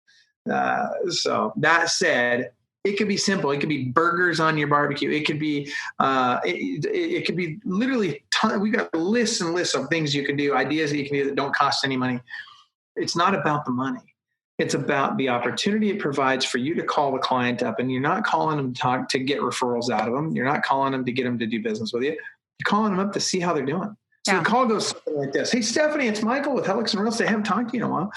So that said, it could be simple. It could be burgers on your barbecue. It could be, it could be literally, we've got lists and lists of things you can do, ideas that you can do that don't cost any money. It's not about the money. It's about the opportunity it provides for you to call the client up, and you're not calling them to get referrals out of them. You're not calling them to get them to do business with you. You're calling them up to see how they're doing. So the call goes something like this. Hey, Stephanie, it's Michael with Hellickson Real Estate. I haven't talked to you in a while.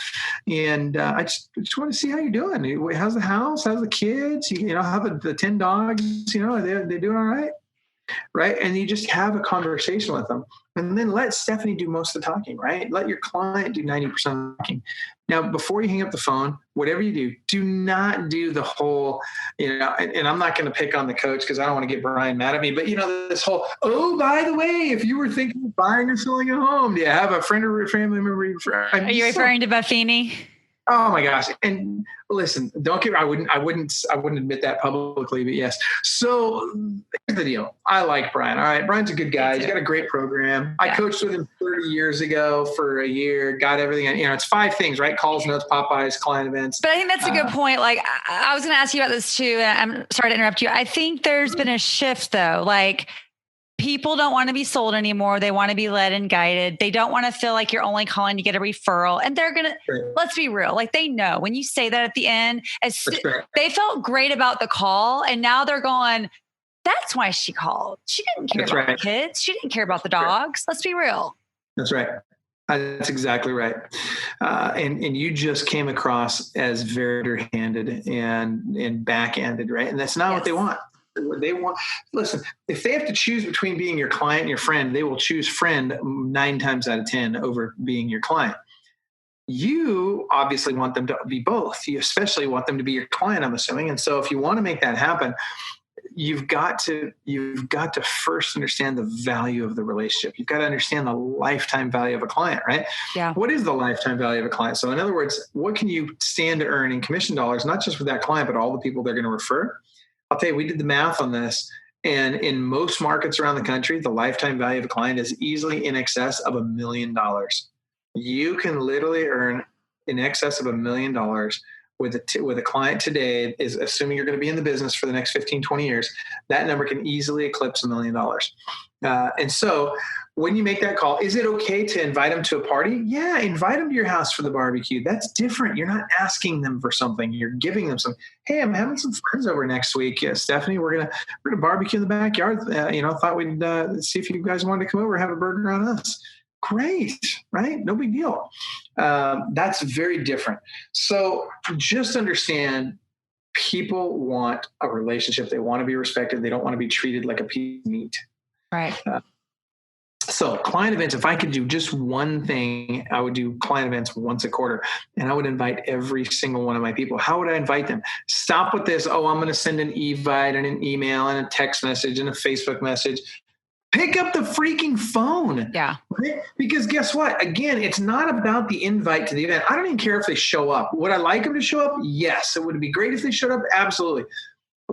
And I just want to see how you're doing. How's the house? How's the kids? How the 10 dogs, are they doing all right? Right. And you just have a conversation with them. And then let Stephanie do most of the talking, right? Let your client do 90% of the talking. Now, before you hang up the phone, whatever you do not do the whole, and I'm not going to pick on the coach because I don't want to get Brian mad at me, but this whole, oh, by the way, if you were thinking of buying or selling a home, do you have a friend or a family member? Are you referring to Buffini? Oh my gosh. And listen, I wouldn't admit that publicly, but yes. So here's the deal. I like Brian. All right. Brian's a good guy. He's got a great program. I coached with him 30 years ago for a year, got everything. It's 5 things, right? Calls, notes, Popeyes, client events. But I think that's a good point. Like I was going to ask you about this too. And I'm sorry to interrupt you. I think there's been a shift though. Like, people don't want to be sold anymore. They want to be led and guided. They don't want to feel like you're only calling to get a referral. And they're going to, let's be real. Like they know when you say that at the end, they felt great about the call. And now they're going, that's why she called. She didn't care about the kids. She didn't care about the dogs. Let's be real. That's right. That's exactly right. And you just came across as very underhanded and back-ended, right? And that's not what they want. They want, listen, if they have to choose between being your client and your friend, they will choose friend 9 times out of 10 over being your client. You obviously want them to be both. You especially want them to be your client, I'm assuming. And so if you want to make that happen, you've got to first understand the value of the relationship. You've got to understand the lifetime value of a client, right? Yeah. What is the lifetime value of a client? So in other words, what can you stand to earn in commission dollars, not just with that client, but all the people they're going to refer? I'll tell you, we did the math on this, and in most markets around the country, the lifetime value of a client is easily in excess of $1 million. You can literally earn in excess of $1 million with a client today is assuming you're going to be in the business for the next 15, 20 years, that number can easily eclipse $1 million. And so when you make that call, is it okay to invite them to a party? Yeah, invite them to your house for the barbecue. That's different. You're not asking them for something. You're giving them some. Hey, I'm having some friends over next week. Yeah, Stephanie, we're gonna barbecue in the backyard. Thought we'd see if you guys wanted to come over and have a burger on us. Great, right? No big deal. That's very different. So just understand, people want a relationship. They want to be respected. They don't want to be treated like a piece of meat. Right. So client events, if I could do just one thing, I would do client events once a quarter, and I would invite every single one of my people. How would I invite them? Stop with this. Oh, I'm going to send an e-vite and an email and a text message and a Facebook message. Pick up the freaking phone. Yeah. Right? Because guess what? Again, it's not about the invite to the event. I don't even care if they show up. Would I like them to show up? Yes. It would be great if they showed up. Absolutely.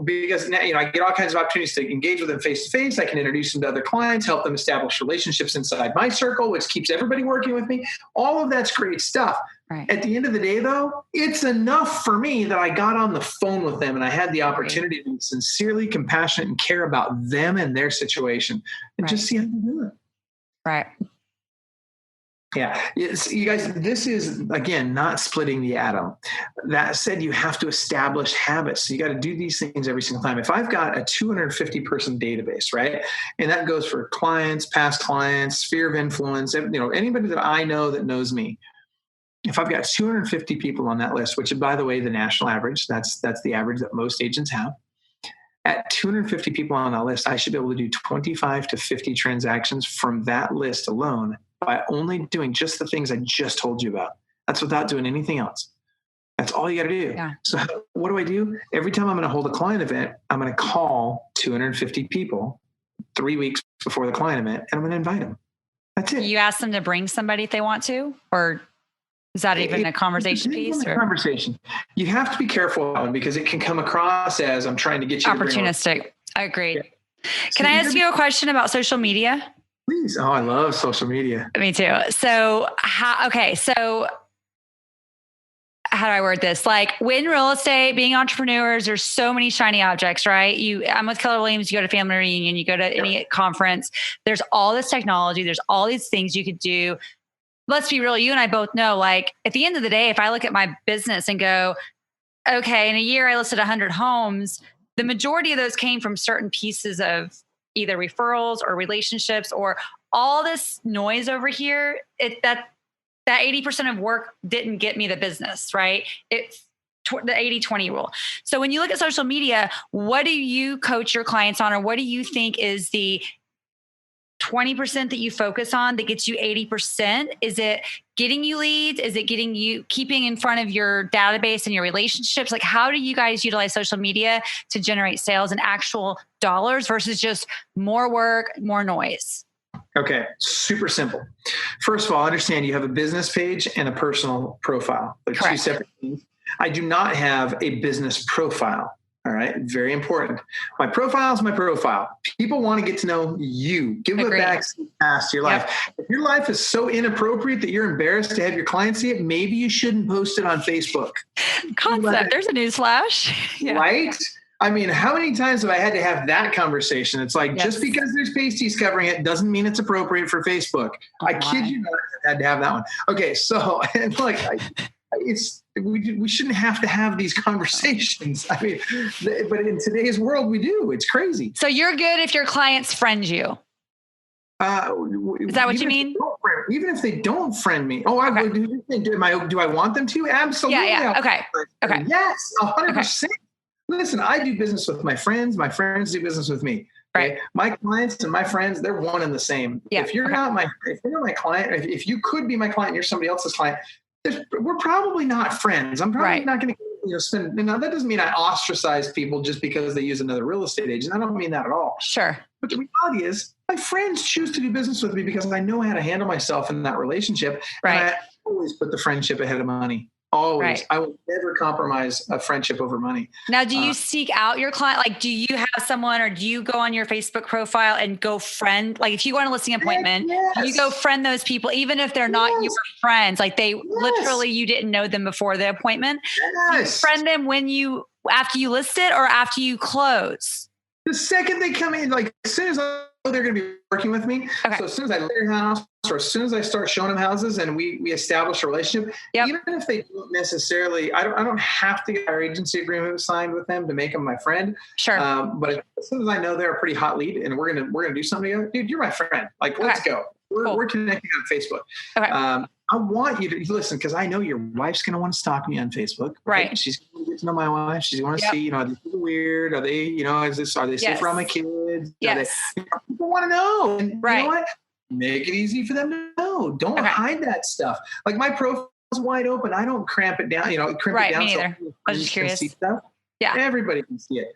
Because now, I get all kinds of opportunities to engage with them face to face. I can introduce them to other clients, help them establish relationships inside my circle, which keeps everybody working with me. All of that's great stuff. Right. At the end of the day, though, it's enough for me that I got on the phone with them and I had the opportunity to be sincerely compassionate and care about them and their situation and just see how they do it. Right. Yeah. You guys, this is, again, not splitting the atom. That said, you have to establish habits. So you got to do these things every single time. If I've got a 250 person database, right? And that goes for clients, past clients, sphere of influence, anybody that I know that knows me. If I've got 250 people on that list, which is, by the way, the national average, that's the average that most agents have. At 250 people on that list, I should be able to do 25 to 50 transactions from that list alone by only doing just the things I just told you about. That's without doing anything else. That's all you got to do. Yeah. So what do I do? Every time I'm going to hold a client event, I'm going to call 250 people 3 weeks before the client event, and I'm going to invite them. That's it. You ask them to bring somebody if they want to, or is that even a conversation piece? Conversation. You have to be careful because it can come across as I'm trying to get you opportunistic. I agree. Yeah. Can I ask you a question about social media? Please. Oh, I love social media. Me too. So how do I word this? Like, when real estate, being entrepreneurs, there's so many shiny objects, right? I'm with Keller Williams, you go to family reunion, you go to any conference, there's all this technology, there's all these things you could do. Let's be real. You and I both know, like, at the end of the day, if I look at my business and go, okay, in a year I listed 100 homes, the majority of those came from certain pieces of either referrals or relationships or all this noise over here. That 80% of work didn't get me the business, right? It's the 80-20 rule. So when you look at social media, what do you coach your clients on, or what do you think is the 20% that you focus on that gets you 80%? Is it getting you leads? Is it getting you keeping in front of your database and your relationships? Like, how do you guys utilize social media to generate sales and actual dollars versus just more work, more noise? Okay. Super simple. First of all, understand you have a business page and a personal profile. They're two separate things. I do not have a business profile. All right. Very important. My profile is my profile. People want to get to know you. Give a backseat pass to your life. If your life is so inappropriate that you're embarrassed to have your clients see it, maybe you shouldn't post it on Facebook. Concept. There's a newsflash. Right? I mean, how many times have I had to have that conversation? It's like, just because there's pasties covering it doesn't mean it's appropriate for Facebook. I kid you not, I had to have that one. Okay. So, and like, we shouldn't have to have these conversations. I mean, but in today's world, we do. It's crazy. So you're good if your clients friend you. Is that what you mean? Even if they don't friend me. Oh, do I want them to? Absolutely. Yeah. Okay. Yes, 100%. Okay. Listen, I do business with my friends. My friends do business with me. Right. Okay? My clients and my friends, they're one and the same. Yeah. If you're not my client, if you could be my client and you're somebody else's client, we're probably not friends. I'm probably not going to spend. Now, that doesn't mean I ostracize people just because they use another real estate agent. I don't mean that at all. Sure. But the reality is, my friends choose to do business with me because I know how to handle myself in that relationship. Right. And I always put the friendship ahead of money. Always. Right. I will never compromise a friendship over money. Now, do you seek out your client? Like, do you have someone, or do you go on your Facebook profile and go friend? Like, if you go on a listing appointment, do you go friend those people, even if they're not your friends? Like, they literally, you didn't know them before the appointment. Do you friend them after you list it or after you close? The second they come in, like as soon as I know they're going to be working with me, so as soon as I leave their house, or as soon as I start showing them houses and we establish a relationship, even if they don't necessarily, I don't have to get our agency agreement signed with them to make them my friend. Sure. But as soon as I know they're a pretty hot lead and we're gonna do something together, dude, you're my friend. Like, let's go. We're connecting on Facebook. Okay. I want you to listen, because I know your wife's going to want to stalk me on Facebook. Right. She's going to get to know my wife. She's going to see, are they weird? Are they, are they safe around my kids? Yes. People want to know. And you know what? Make it easy for them to know. Don't hide that stuff. Like, my profile's wide open. I don't crimp it down, crimp it down. Me either. I was just curious. See stuff. Yeah. Everybody can see it.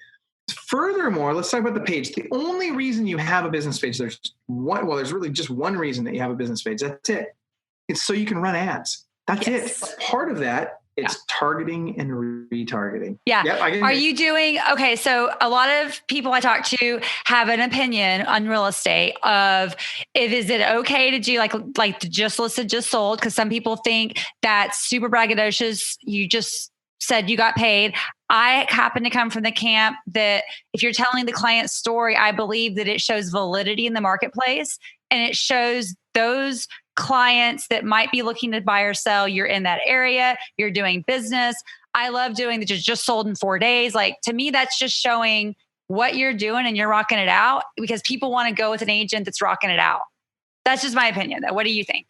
Furthermore, let's talk about the page. The only reason you have a business page, there's really just one reason that you have a business page. That's it. It's so you can run ads. That's it. Part of that, it's targeting and retargeting. Yeah. Yep, Are you doing, okay, so a lot of people I talk to have an opinion on real estate of, is it okay to do like just listed, just sold? Because some people think that's super braggadocious. You just said you got paid. I happen to come from the camp that if you're telling the client's story, I believe that it shows validity in the marketplace, and it shows those clients that might be looking to buy or sell. You're in that area, you're doing business. I love doing the just sold in 4 days. Like, to me, that's just showing what you're doing and you're rocking it out, because people want to go with an agent that's rocking it out. That's just my opinion, though. What do you think?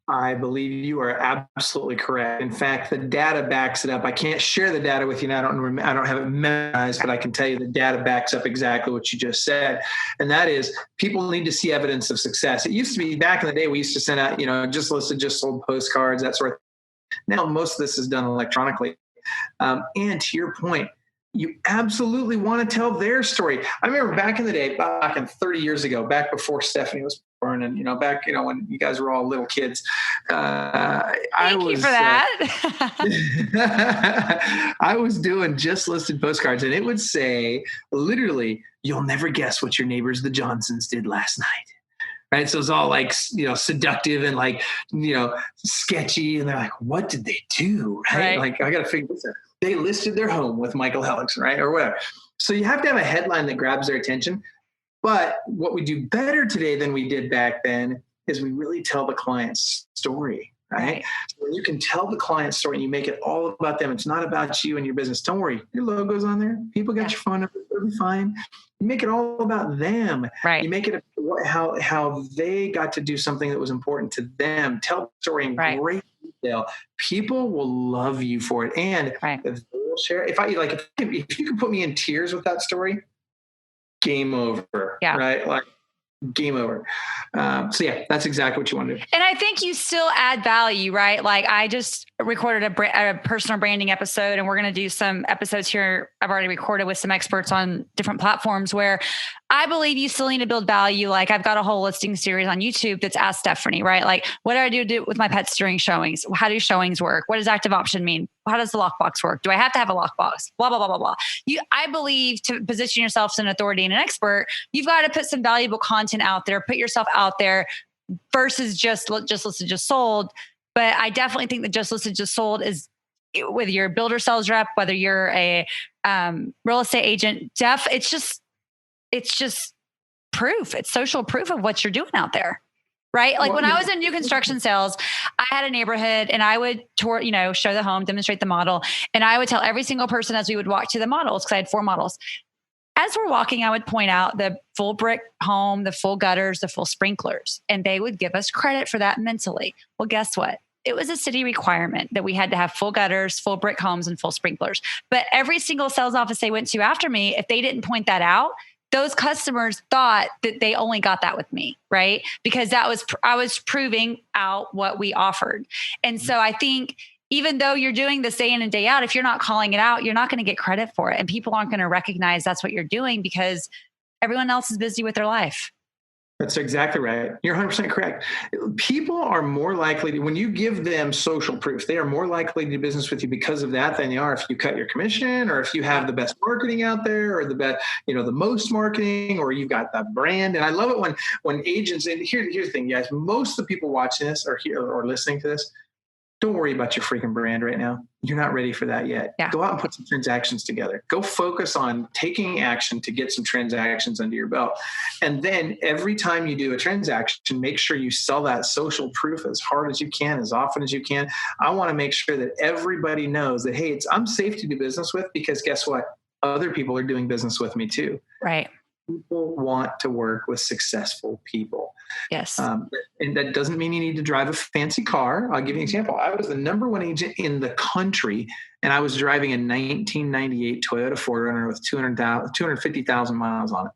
I believe you are absolutely correct. In fact, the data backs it up. I can't share the data with you now. I don't have it memorized, but I can tell you the data backs up exactly what you just said. And that is, people need to see evidence of success. It used to be, back in the day, we used to send out, just listed, just sold postcards, that sort of thing. Now, most of this is done electronically. And to your point, you absolutely want to tell their story. I remember back in the day, back in 30 years ago, back before Stephanie was born, and back when you guys were all little kids. Thank you for that. I was doing just listed postcards, and it would say, literally, "You'll never guess what your neighbors, the Johnsons, did last night." Right. So it's all like, seductive and like, sketchy. And they're like, what did they do? Right. Like, I got to figure this out. They listed their home with Michael Hellickson, right? Or whatever. So you have to have a headline that grabs their attention. But what we do better today than we did back then is we really tell the client's story, right? So when you can tell the client's story and you make it all about them, it's not about you and your business. Don't worry. Your logo's on there. People got your phone number. It'll be fine. You make it all about them. Right. You make it how they got to do something that was important to them. Tell the story in great detail. People will love you for it. And if they will share, if you can put me in tears with that story, game over. Yeah. Right. Like, game over. So yeah, that's exactly what you want to do. And I think you still add value, right? Like, I just recorded a personal branding episode, and we're going to do some episodes here. I've already recorded with some experts on different platforms where I believe you still need to build value. Like, I've got a whole listing series on YouTube that's Ask Stephanie, right? Like, what do I do with my pets during showings? How do showings work? What does active option mean? How does the lockbox work? Do I have to have a lockbox? Blah, blah, blah, blah, blah. I believe to position yourself as an authority and an expert, you've got to put some valuable content out there, put yourself out there versus just listed, just sold. But I definitely think that just listed, just sold is, whether you're a builder sales rep, whether you're a real estate agent, it's just proof. It's social proof of what you're doing out there. Right. Like, when I was in new construction sales, I had a neighborhood, and I would tour, show the home, demonstrate the model. And I would tell every single person as we would walk to the models, because I had 4 models. As we're walking, I would point out the full brick home, the full gutters, the full sprinklers, and they would give us credit for that mentally. Well, guess what? It was a city requirement that we had to have full gutters, full brick homes, and full sprinklers. But every single sales office they went to after me, if they didn't point that out, those customers thought that they only got that with me, right? Because I was proving out what we offered. And so I think, even though you're doing this day in and day out, if you're not calling it out, you're not going to get credit for it. And people aren't going to recognize that's what you're doing, because everyone else is busy with their life. That's exactly right. You're 100% correct. People are more likely to, when you give them social proof, they are more likely to do business with you because of that than they are if you cut your commission, or if you have the best marketing out there, or the best, the most marketing, or you've got that brand. And I love it when agents, and here's the thing, guys, most of the people watching this or here or listening to this, don't worry about your freaking brand right now. You're not ready for that yet. Yeah. Go out and put some transactions together. Go focus on taking action to get some transactions under your belt. And then every time you do a transaction, make sure you sell that social proof as hard as you can, as often as you can. I want to make sure that everybody knows that, hey, I'm safe to do business with, because guess what? Other people are doing business with me too. Right. People want to work with successful people. Yes. And that doesn't mean you need to drive a fancy car. I'll give you an example. I was the number one agent in the country, and I was driving a 1998 Toyota 4Runner with 250,000 miles on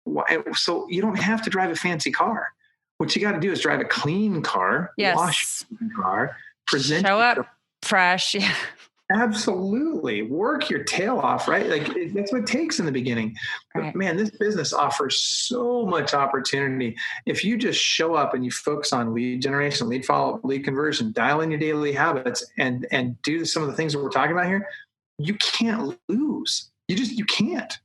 it. So you don't have to drive a fancy car. What you got to do is drive a clean car, wash your car, show up fresh. Yeah. Absolutely. Work your tail off, right? Like that's what it takes in the beginning. Right. But man, this business offers so much opportunity. If you just show up and you focus on lead generation, lead follow-up, lead conversion, dial in your daily habits, and do some of the things that we're talking about here, you can't lose. You can't.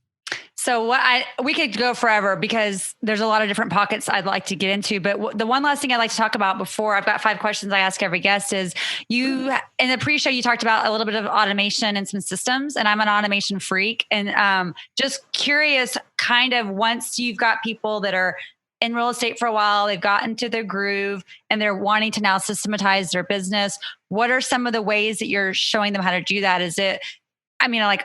So we could go forever because there's a lot of different pockets I'd like to get into. But the one last thing I'd like to talk about before I've got 5 questions I ask every guest is in the pre-show, you talked about a little bit of automation and some systems, and I'm an automation freak. And just curious, kind of once you've got people that are in real estate for a while, they've gotten to their groove and they're wanting to now systematize their business. What are some of the ways that you're showing them how to do that? Is it, we went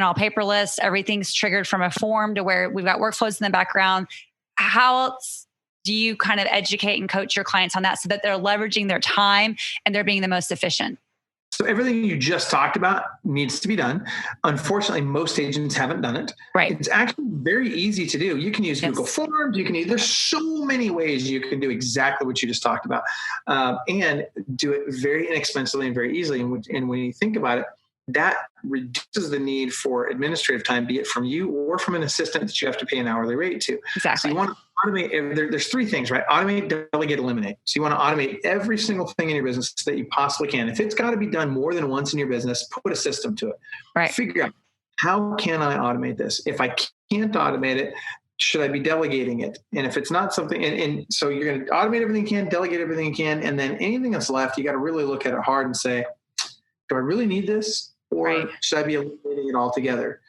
all paperless. Everything's triggered from a form to where we've got workflows in the background. How else do you kind of educate and coach your clients on that so that they're leveraging their time and they're being the most efficient? So everything you just talked about needs to be done. Unfortunately, most agents haven't done it. Right. It's actually very easy to do. You can use Google Forms. There's so many ways you can do exactly what you just talked about, and do it very inexpensively and very easily. And when you think about it, that reduces the need for administrative time, be it from you or from an assistant that you have to pay an hourly rate to. Exactly. So you want to automate. There's 3 things, right? Automate, delegate, eliminate. So you want to automate every single thing in your business that you possibly can. If it's got to be done more than once in your business, put a system to it. Right. Figure out, how can I automate this? If I can't automate it, should I be delegating it? And if it's not something, and so you're going to automate everything you can, delegate everything you can, and then anything that's left, you got to really look at it hard and say, do I really need this? Or should I be eliminating it altogether?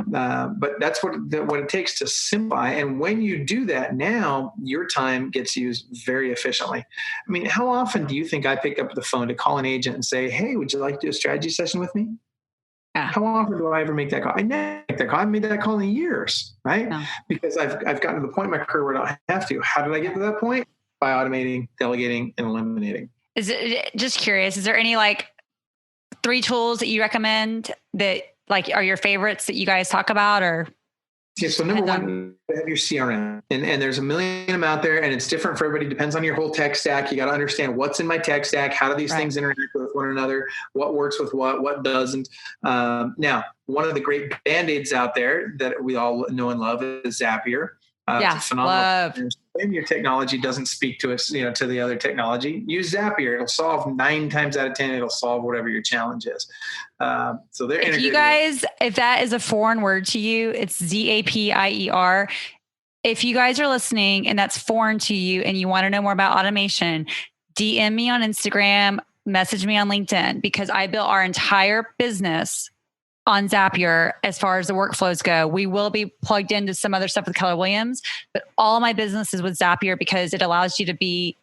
But that's what it takes to simplify. And when you do that, now your time gets used very efficiently. I mean, how often do you think I pick up the phone to call an agent and say, hey, would you like to do a strategy session with me? Yeah. How often do I ever make that call? I never make that call. I haven't made that call in years, right? No. Because I've gotten to the point in my career where I don't have to. How did I get to that point? By automating, delegating, and eliminating. Is it, just curious, is there any 3 tools that you recommend that are your favorites that you guys talk about? Or so number one, you have your CRM, and there's a million of them out there, and it's different for everybody. Depends on your whole tech stack. You got to understand what's in my tech stack. How do these things interact with one another? What works with what doesn't? Now, one of the great Band-Aids out there that we all know and love is Zapier. It's a phenomenal. Maybe your technology doesn't speak to us, to the other technology. Use Zapier. It'll solve 9 times out of 10. It'll solve whatever your challenge is. So they're integrated. You guys, if that is a foreign word to you, it's Zapier. If you guys are listening and that's foreign to you and you want to know more about automation, DM me on Instagram, message me on LinkedIn, because I built our entire business on Zapier as far as the workflows go. We will be plugged into some other stuff with Keller Williams, but all my business is with Zapier because it allows you to be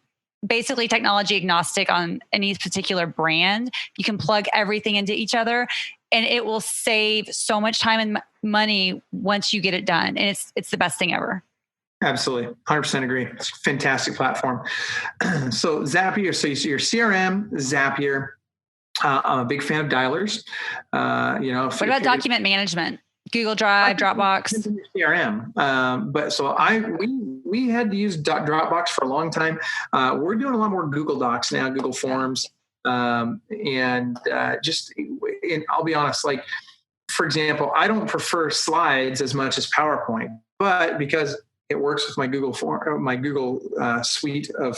basically technology agnostic on any particular brand. You can plug everything into each other and it will save so much time and money once you get it done. And it's the best thing ever. Absolutely. 100% agree. It's a fantastic platform. So Zapier, so you see your CRM, Zapier. I'm a big fan of dialers. What about document management? Google Drive, Dropbox, CRM. But so we had to use Dropbox for a long time. We're doing a lot more Google Docs now, Google Forms, and I'll be honest. For example, I don't prefer slides as much as PowerPoint, but because It works with my Google suite of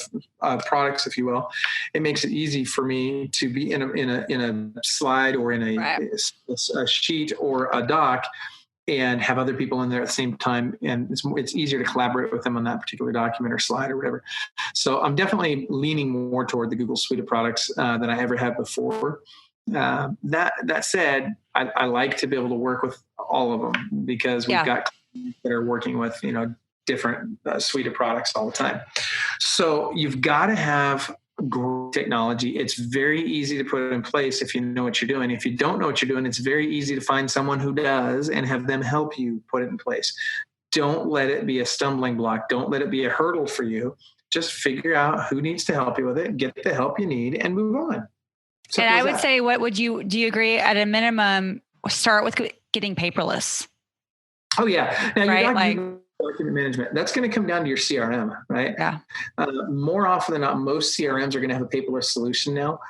products, if you will. It makes it easy for me to be in a slide or in a sheet or a doc and have other people in there at the same time. And it's easier to collaborate with them on that particular document or slide or whatever. So I'm definitely leaning more toward the Google suite of products than I ever have before. That said, I like to be able to work with all of them because we've got clients that are working with, different suite of products all the time. So you've got to have great technology. It's very easy to put it in place if you know what you're doing. If you don't know what you're doing, it's very easy to find someone who does and have them help you put it in place. Don't let it be a stumbling block. Don't let it be a hurdle for you. Just figure out who needs to help you with it, get the help you need, and move on. And I would say, do you agree at a minimum, start with getting paperless? Oh yeah. Now, document management, that's going to come down to your CRM, right? Yeah. More often than not, most CRMs are going to have a paperless solution now.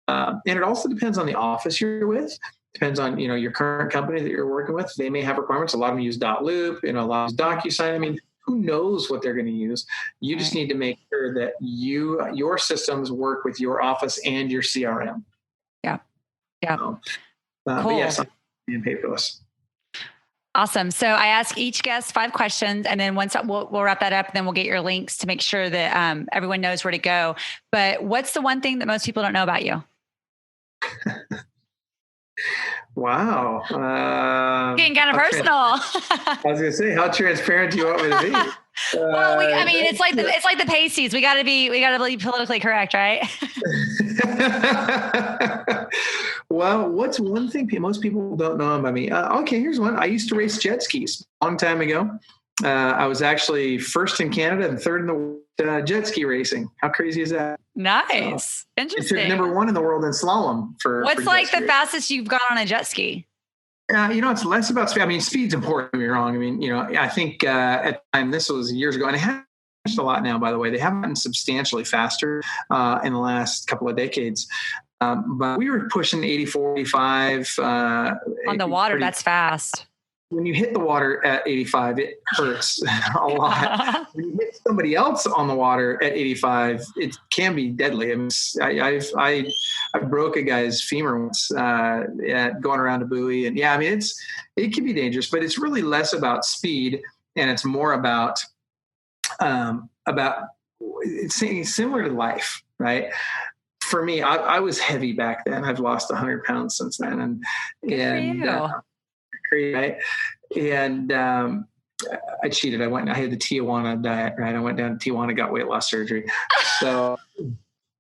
And it also depends on the office you're with. Depends on, your current company that you're working with. They may have requirements. A lot of them use .loop, a lot of DocuSign. I mean, who knows what they're going to use? You just need to make sure that your systems work with your office and your CRM. Yeah. Yeah. Cool. But yes, I'm paperless. Awesome. So I ask each guest 5 questions, and then once we'll wrap that up, and then we'll get your links to make sure that everyone knows where to go. But what's the one thing that most people don't know about you? Wow. Getting kind of personal. I was going to say, how transparent do you want me to be? Well, it's like the pasties. We got to be politically correct, right? Well, what's one thing most people don't know about me? Okay, here's one. I used to race jet skis a long time ago. I was actually first in Canada and third in the world jet ski racing. How crazy is that? Nice. Interesting. Number 1 in the world in slalom What's like the fastest you've gone on a jet ski? It's less about speed. I mean, speed's important, don't get me wrong. I mean, I think at the time, this was years ago, and it has changed a lot now, by the way. They have gotten substantially faster in the last couple of decades. But we were pushing 84, 85. On the water, that's fast. When you hit the water at 85, it hurts a lot. When you hit somebody else on the water at 85, it can be deadly. I mean, I broke a guy's femur once going around a buoy, and it can be dangerous. But it's really less about speed, and it's more about it's similar to life, right? For me, I was heavy back then. I've lost 100 pounds since then, and crazy, right? And I cheated. I had the Tijuana diet, right? I went down to Tijuana, got weight loss surgery. So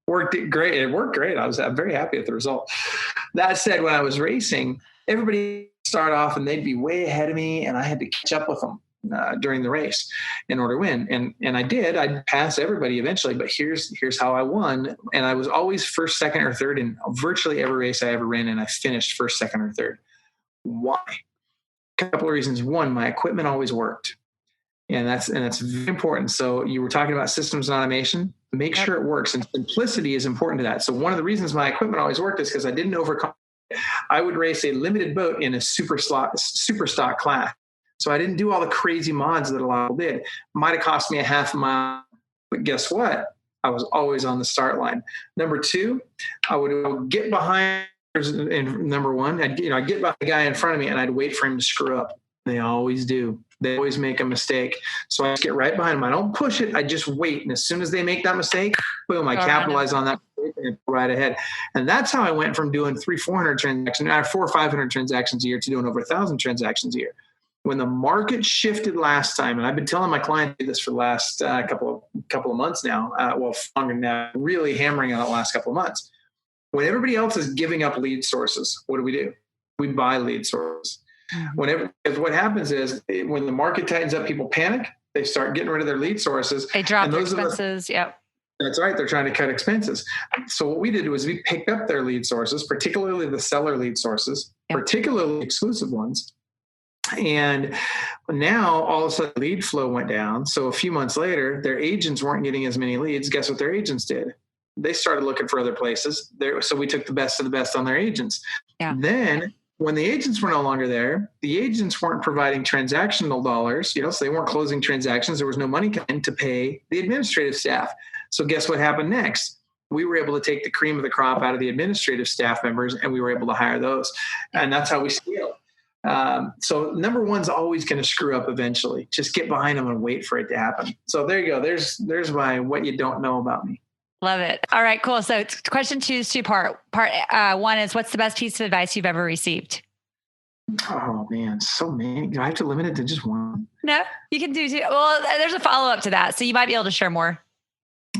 worked great. It worked great. I'm very happy with the result. That said, when I was racing, everybody start off and they'd be way ahead of me, and I had to catch up with them during the race in order to win. And I did. I'd pass everybody eventually, but here's how I won. And I was always first, second, or third in virtually every race I ever ran, and I finished first, second, or third. Why? A couple of reasons. One, my equipment always worked. And that's very important. So you were talking about systems and automation. Make sure it works. And simplicity is important to that. So one of the reasons my equipment always worked is because I didn't overcome. I would race a limited boat in a super stock class. So I didn't do all the crazy mods that a lot of people did. Might have cost me a half mile, but guess what? I was always on the start line. Number 2, I would get behind. And number 1, I'd get by the guy in front of me, and I'd wait for him to screw up. They always do. They always make a mistake. So I just get right behind them. I don't push it. I just wait. And as soon as they make that mistake, boom, I capitalize on that mistake and go right ahead. And that's how I went from doing 400 transactions, 400 or 500 transactions a year to doing over 1,000 transactions a year. When the market shifted last time, and I've been telling my clients this for the last couple of months now, longer now, really hammering on it the last couple of months. When everybody else is giving up lead sources, what do? We buy lead sources. Because what happens is when the market tightens up, people panic. They start getting rid of their lead sources. They drop their expenses. Yep. That's right. They're trying to cut expenses. So what we did was we picked up their lead sources, particularly the seller lead sources, particularly exclusive ones. And now all of a sudden lead flow went down. So a few months later, their agents weren't getting as many leads. Guess what their agents did? They started looking for other places. So we took the best of the best on their agents. Yeah. Then when the agents were no longer there, the agents weren't providing transactional dollars, so they weren't closing transactions. There was no money coming to pay the administrative staff. So guess what happened next? We were able to take the cream of the crop out of the administrative staff members, and we were able to hire those. And that's how we scaled. So number one's always going to screw up eventually. Just get behind them and wait for it to happen. So there you go. There's my what you don't know about me. Love it. All right, cool. So question 2 is 2-part. Part one is, what's the best piece of advice you've ever received? Oh man, so many. Do I have to limit it to just one? No, you can do 2. Well, there's a follow-up to that, so you might be able to share more.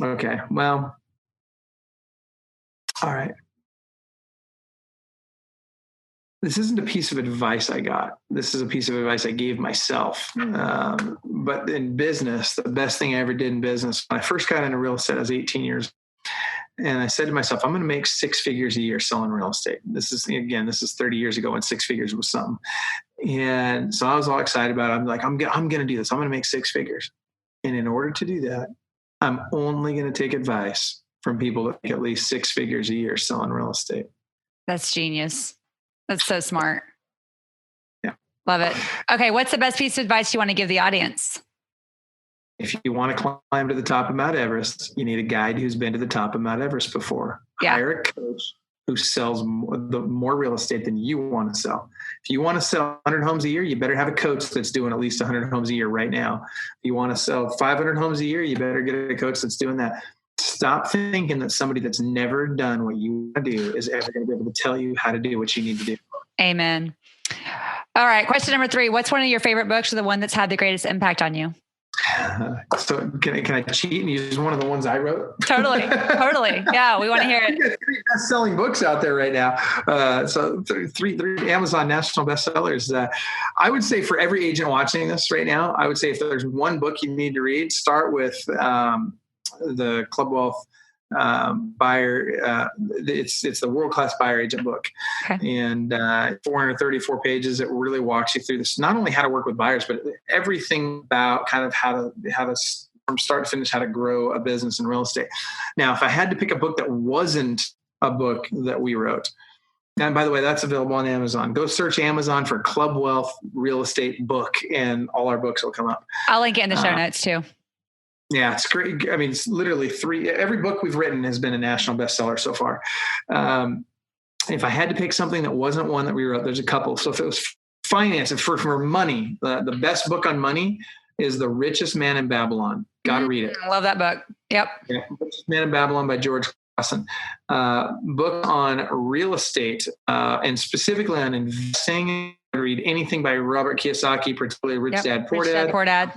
Okay. Well, all right. This isn't a piece of advice I got. This is a piece of advice I gave myself. But in business, the best thing I ever did in business, when I first got into real estate, I was 18 years old. And I said to myself, I'm going to make 6 figures a year selling real estate. This is 30 years ago when 6 figures was something. And so I was all excited about it. I'm like, I'm going to do this. I'm going to make 6 figures. And in order to do that, I'm only going to take advice from people that make at least 6 figures a year selling real estate. That's genius. That's so smart. Yeah. Love it. Okay. What's the best piece of advice you want to give the audience? If you want to climb to the top of Mount Everest, you need a guide who's been to the top of Mount Everest before. Yeah. Hire a coach who sells more real estate than you want to sell. If you want to sell 100 homes a year, you better have a coach that's doing at least 100 homes a year right now. If you want to sell 500 homes a year, you better get a coach that's doing that. Stop thinking that somebody that's never done what you want to do is ever going to be able to tell you how to do what you need to do. Amen. All right. Question number 3. What's one of your favorite books or the one that's had the greatest impact on you? So can I cheat and use one of the ones I wrote? Totally. Yeah. We want to hear it. There's 3 best-selling books out there right now. So three Amazon national bestsellers. I would say for every agent watching this right now, I would say if there's one book you need to read, start with the Club Wealth buyer. It's the world-class buyer agent book. Okay. And 434 pages. It really walks you through this, not only how to work with buyers, but everything about kind of how to from start to finish, how to grow a business in real estate. Now, if I had to pick a book that wasn't a book that we wrote, and by the way, that's available on Amazon. Go search Amazon for Club Wealth Real Estate book, and all our books will come up. I'll link it in the show notes too. Yeah, it's great. I mean, it's literally 3. Every book we've written has been a national bestseller so far. If I had to pick something that wasn't one that we wrote, there's a couple. So if it was finance, for money, the best book on money is The Richest Man in Babylon. Got to read it. I love that book. Yep. Yeah, Richest Man in Babylon by George Clason. Book on real estate and specifically on investing. Read anything by Robert Kiyosaki, particularly Rich Dad Poor Dad.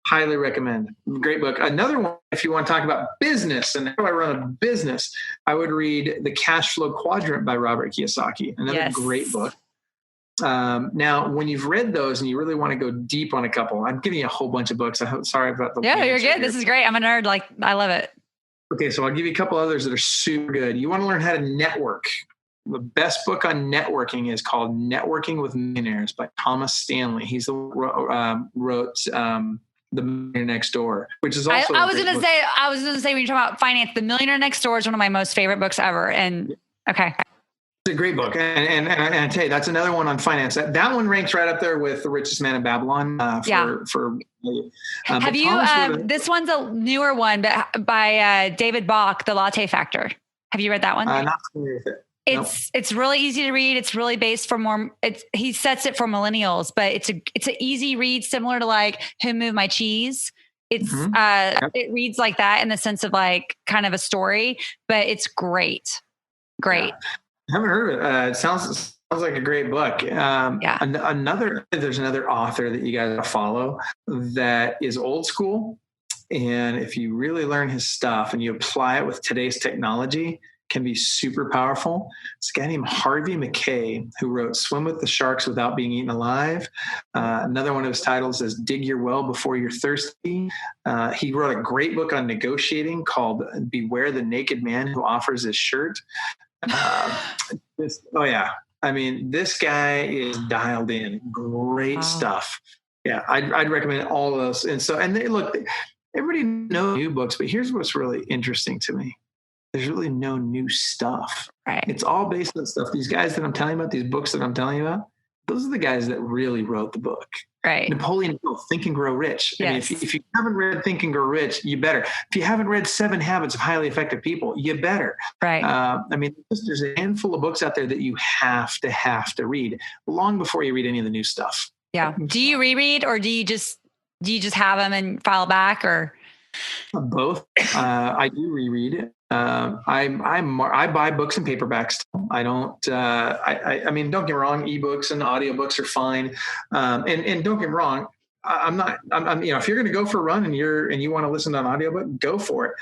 Highly recommend. Great book. Another one, if you want to talk about business and how do I run a business, I would read The Cash Flow Quadrant by Robert Kiyosaki. Another great book. Now, when you've read those and you really want to go deep on a couple, I'm giving you a whole bunch of books. Sorry about the. Yeah, you're good. Here. This is great. I'm a nerd. I love it. Okay, so I'll give you a couple others that are super good. You want to learn how to network. The best book on networking is called Networking with Millionaires by Thomas Stanley. He's the wrote The Millionaire Next Door, which is also. I was going to say when you're talking about finance, The Millionaire Next Door is one of my most favorite books ever. And okay. It's a great book. And I tell you, that's another one on finance. That one ranks right up there with The Richest Man in Babylon. Have you, this one's a newer one, but by David Bach, The Latte Factor. Have you read that one? Not familiar with it. It's really easy to read. It's really based for more. He sets it for millennials, but it's an easy read, similar to like Who Moved My Cheese. It's it reads like that in the sense of like kind of a story, but it's great. Great. Yeah. I haven't heard of it. It sounds like a great book. There's another author that you guys follow that is old school, and if you really learn his stuff and you apply it with today's technology, can be super powerful. It's a guy named Harvey McKay who wrote Swim with the Sharks Without Being Eaten Alive. Another one of his titles is Dig Your Well Before You're Thirsty. He wrote a great book on negotiating called Beware the Naked Man Who Offers His Shirt. This guy is dialed in. Great stuff. Yeah, I'd recommend all of those. And everybody knows new books, but here's what's really interesting to me. there's really no new stuff. Right. It's all based on stuff. These guys that I'm telling you about, these books that I'm telling you about, those are the guys that really wrote the book. Right. Napoleon Hill, Think and Grow Rich. Yes. I mean, if you haven't read Think and Grow Rich, you better. If you haven't read 7 Habits of Highly Effective People, you better. Right. I mean, there's a handful of books out there that you have to read long before you read any of the new stuff. Yeah. Do you reread, or do you just have them and file back, or? Both. I do reread. I buy books in paperbacks. I don't. I mean, don't get me wrong. Ebooks and audiobooks are fine. And don't get me wrong. I'm if you're going to go for a run and you want to listen to an audiobook, go for it.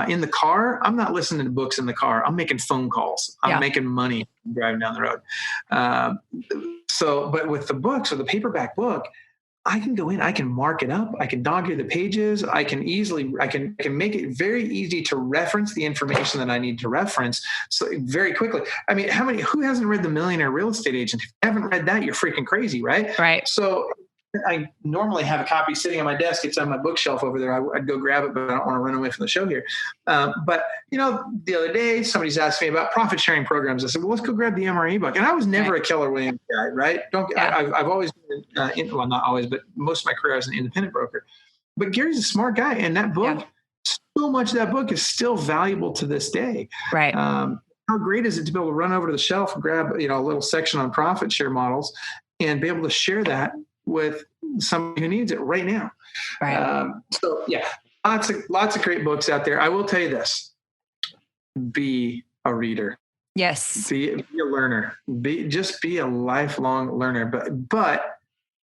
In the car, I'm not listening to books in the car. I'm making phone calls. I'm making money driving down the road. But with the books or the paperback book, I can go in, I can mark it up, I can dog ear the pages, I can make it very easy to reference the information that I need to reference so very quickly. I mean, who hasn't read The Millionaire Real Estate Agent? If you haven't read that, you're freaking crazy, right? Right. So I normally have a copy sitting on my desk. It's on my bookshelf over there. I'd go grab it, but I don't want to run away from the show here. But the other day, somebody's asked me about profit sharing programs. I said, well, let's go grab the MRE book. And I was never a Keller Williams guy, right? I've always been, not always, but most of my career I was an independent broker. But Gary's a smart guy. And that book, so much of that book is still valuable to this day. Right. How great is it to be able to run over to the shelf and grab, a little section on profit share models and be able to share that with somebody who needs it right now. Right. Lots of great books out there. I will tell you this: be a reader. Yes. Be a learner. Be a lifelong learner. But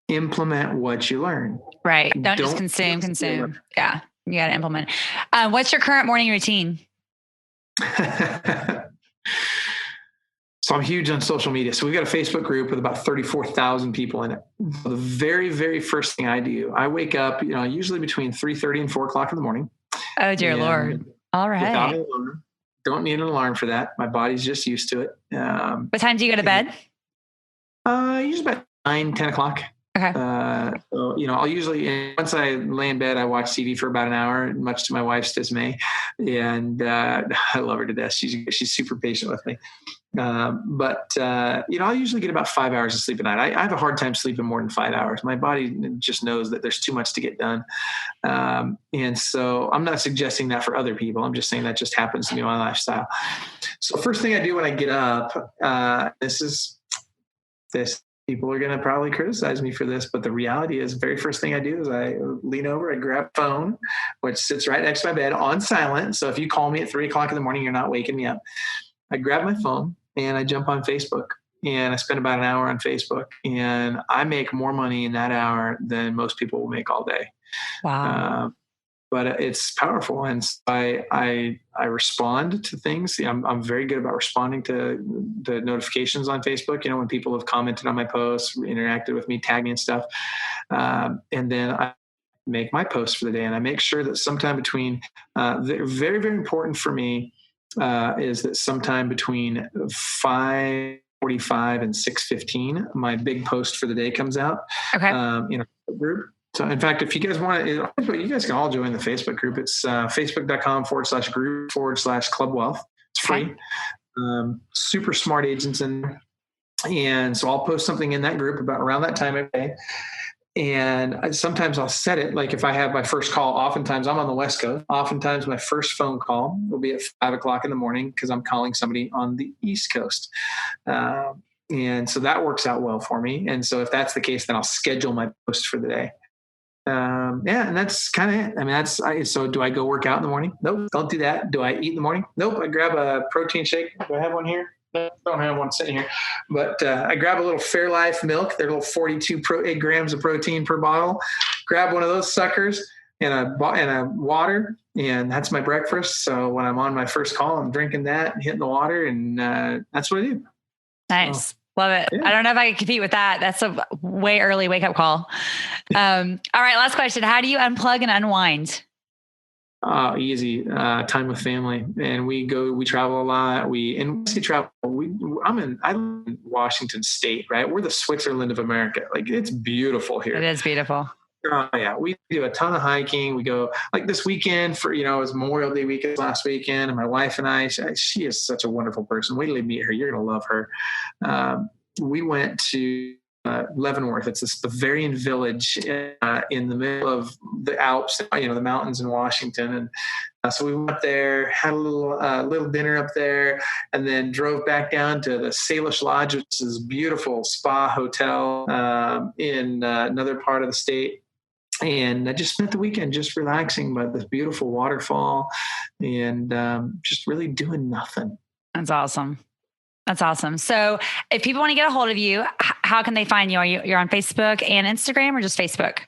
implement what you learn. Right. Don't just consume. Yeah, you got to implement. What's your current morning routine? So I'm huge on social media. So we've got a Facebook group with about 34,000 people in it. So the very, very first thing I do, I wake up, usually between 3:30 and 4 o'clock in the morning. Oh, dear Lord. All right. Without an alarm. Don't need an alarm for that. My body's just used to it. What time do you go to bed? Usually about 9, 10 o'clock. Okay. I'll usually, once I lay in bed, I watch TV for about an hour, much to my wife's dismay. And I love her to death. She's super patient with me. I'll usually get about 5 hours of sleep a night. I have a hard time sleeping more than 5 hours. My body just knows that there's too much to get done. And so I'm not suggesting that for other people. I'm just saying that just happens to be my lifestyle. So first thing I do when I get up, this people are going to probably criticize me for this, but the reality is the very first thing I do is I lean over, I grab a phone, which sits right next to my bed on silent. So if you call me at 3 o'clock in the morning, you're not waking me up. I grab my phone and I jump on Facebook and I spend about an hour on Facebook, and I make more money in that hour than most people will make all day. Wow. But it's powerful. And so I respond to things. I'm very good about responding to the notifications on Facebook. When people have commented on my posts, interacted with me, tagged me and stuff. And then I make my posts for the day. And I make sure that sometime between, very, very important for me, is that sometime between 5:45 and 6:15, my big post for the day comes out. Okay. In a group. So in fact, if you guys want to, you guys can all join the Facebook group. It's facebook.com/group/Club Wealth. It's free. Super smart agents in there. And so I'll post something in that group about around that time every day. And sometimes I'll set it, like if I have my first call, oftentimes I'm on the West Coast. Oftentimes my first phone call will be at 5 o'clock in the morning because I'm calling somebody on the East Coast. And so that works out well for me. And so if that's the case, then I'll schedule my post for the day. And that's kind of it. I mean, so do I go work out in the morning? Nope. Don't do that. Do I eat in the morning? Nope. I grab a protein shake. Do I have one here? No, don't have one sitting here, but I grab a little Fairlife milk. They're little 8 grams of protein per bottle. Grab one of those suckers and a water, and that's my breakfast. So when I'm on my first call, I'm drinking that, hitting the water, and that's what I do. Nice. So, love it. Yeah. I don't know if I can compete with that. That's a way early wake up call. All right. Last question. How do you unplug and unwind? Easy. Time with family. And we travel a lot. I'm in Washington State, right? We're the Switzerland of America. Like, it's beautiful here. It is beautiful. Oh yeah, we do a ton of hiking. We go like this weekend for, it was Memorial Day weekend last weekend, and my wife and I, she is such a wonderful person. Wait till you meet her. You're going to love her. We went to Leavenworth. It's this Bavarian village in the middle of the Alps, the mountains in Washington. And so we went there, had a little dinner up there, and then drove back down to the Salish Lodge, which is a beautiful spa hotel in another part of the state. And I just spent the weekend just relaxing by this beautiful waterfall and just really doing nothing. That's awesome. That's awesome. So if people want to get a hold of you, how can they find you? You're on Facebook and Instagram, or just Facebook?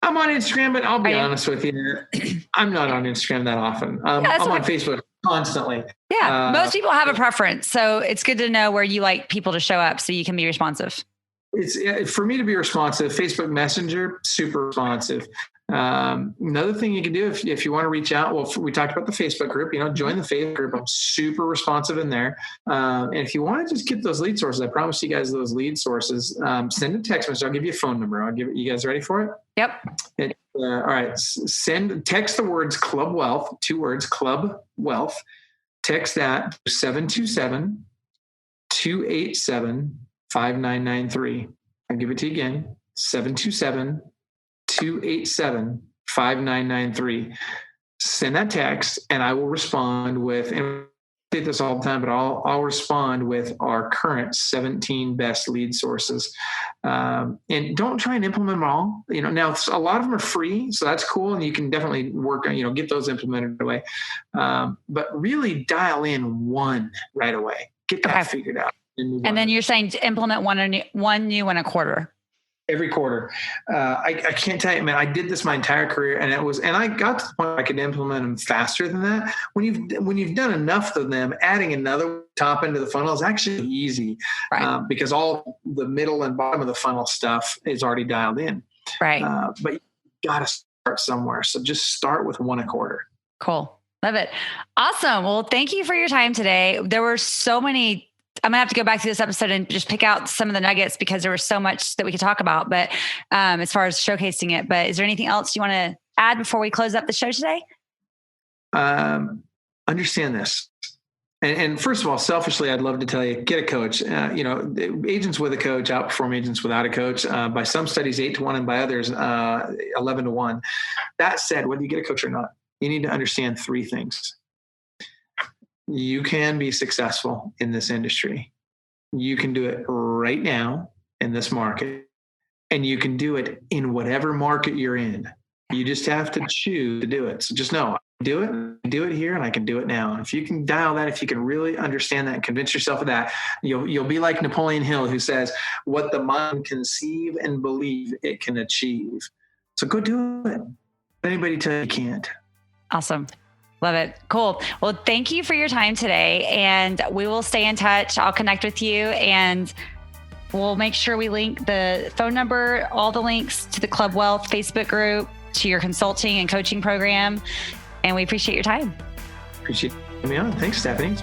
I'm on Instagram, but I'll be honest with you, I'm not on Instagram that often. I'm on Facebook constantly. Yeah. Most people have a preference. So it's good to know where you like people to show up so you can be responsive. It's for me to be responsive. Facebook Messenger, super responsive. Another thing you can do if you want to reach out, well, we talked about the Facebook group, join the Facebook group. I'm super responsive in there. And if you want to just get those lead sources, I promise you guys those lead sources, send a text message. I'll give you a phone number. You guys ready for it? Yep. All right. Text the words Club Wealth, 2 words, Club Wealth. Text that 727-287-5993. I'll give it to you again. 727-287-5993. Send that text and I will respond with, and I say this all the time, but I'll respond with our current 17 best lead sources. And don't try and implement them all. Now a lot of them are free, so that's cool. And you can definitely work on, get those implemented away. But really dial in one right away. Get that figured out. And then you're saying to implement one new and a quarter. Every quarter. I can't tell you, man, I did this my entire career and I got to the point where I could implement them faster than that. When you've done enough of them, adding another top into the funnel is actually easy, right? Because all the middle and bottom of the funnel stuff is already dialed in. Right. But you got to start somewhere. So just start with one a quarter. Cool. Love it. Awesome. Well, thank you for your time today. There were so many. I'm going to have to go back to this episode and just pick out some of the nuggets because there was so much that we could talk about, but as far as showcasing it, but is there anything else you want to add before we close up the show today? Understand this. And first of all, selfishly, I'd love to tell you, get a coach. Agents with a coach outperform agents without a coach. By some studies, 8-1, and by others, 11-1. That said, whether you get a coach or not, you need to understand 3 things. You can be successful in this industry. You can do it right now in this market, and you can do it in whatever market you're in. You just have to choose to do it. So just know, do it here, and I can do it now. And if you can dial that, if you can really understand that and convince yourself of that, you'll be like Napoleon Hill, who says, what the mind conceive and believe it can achieve. So go do it. Anybody tell you can't. Awesome. Love it. Cool. Well, thank you for your time today, and we will stay in touch. I'll connect with you, and we'll make sure we link the phone number, all the links to the Club Wealth Facebook group, to your consulting and coaching program. And we appreciate your time. Appreciate me on. Thanks, Stephanie.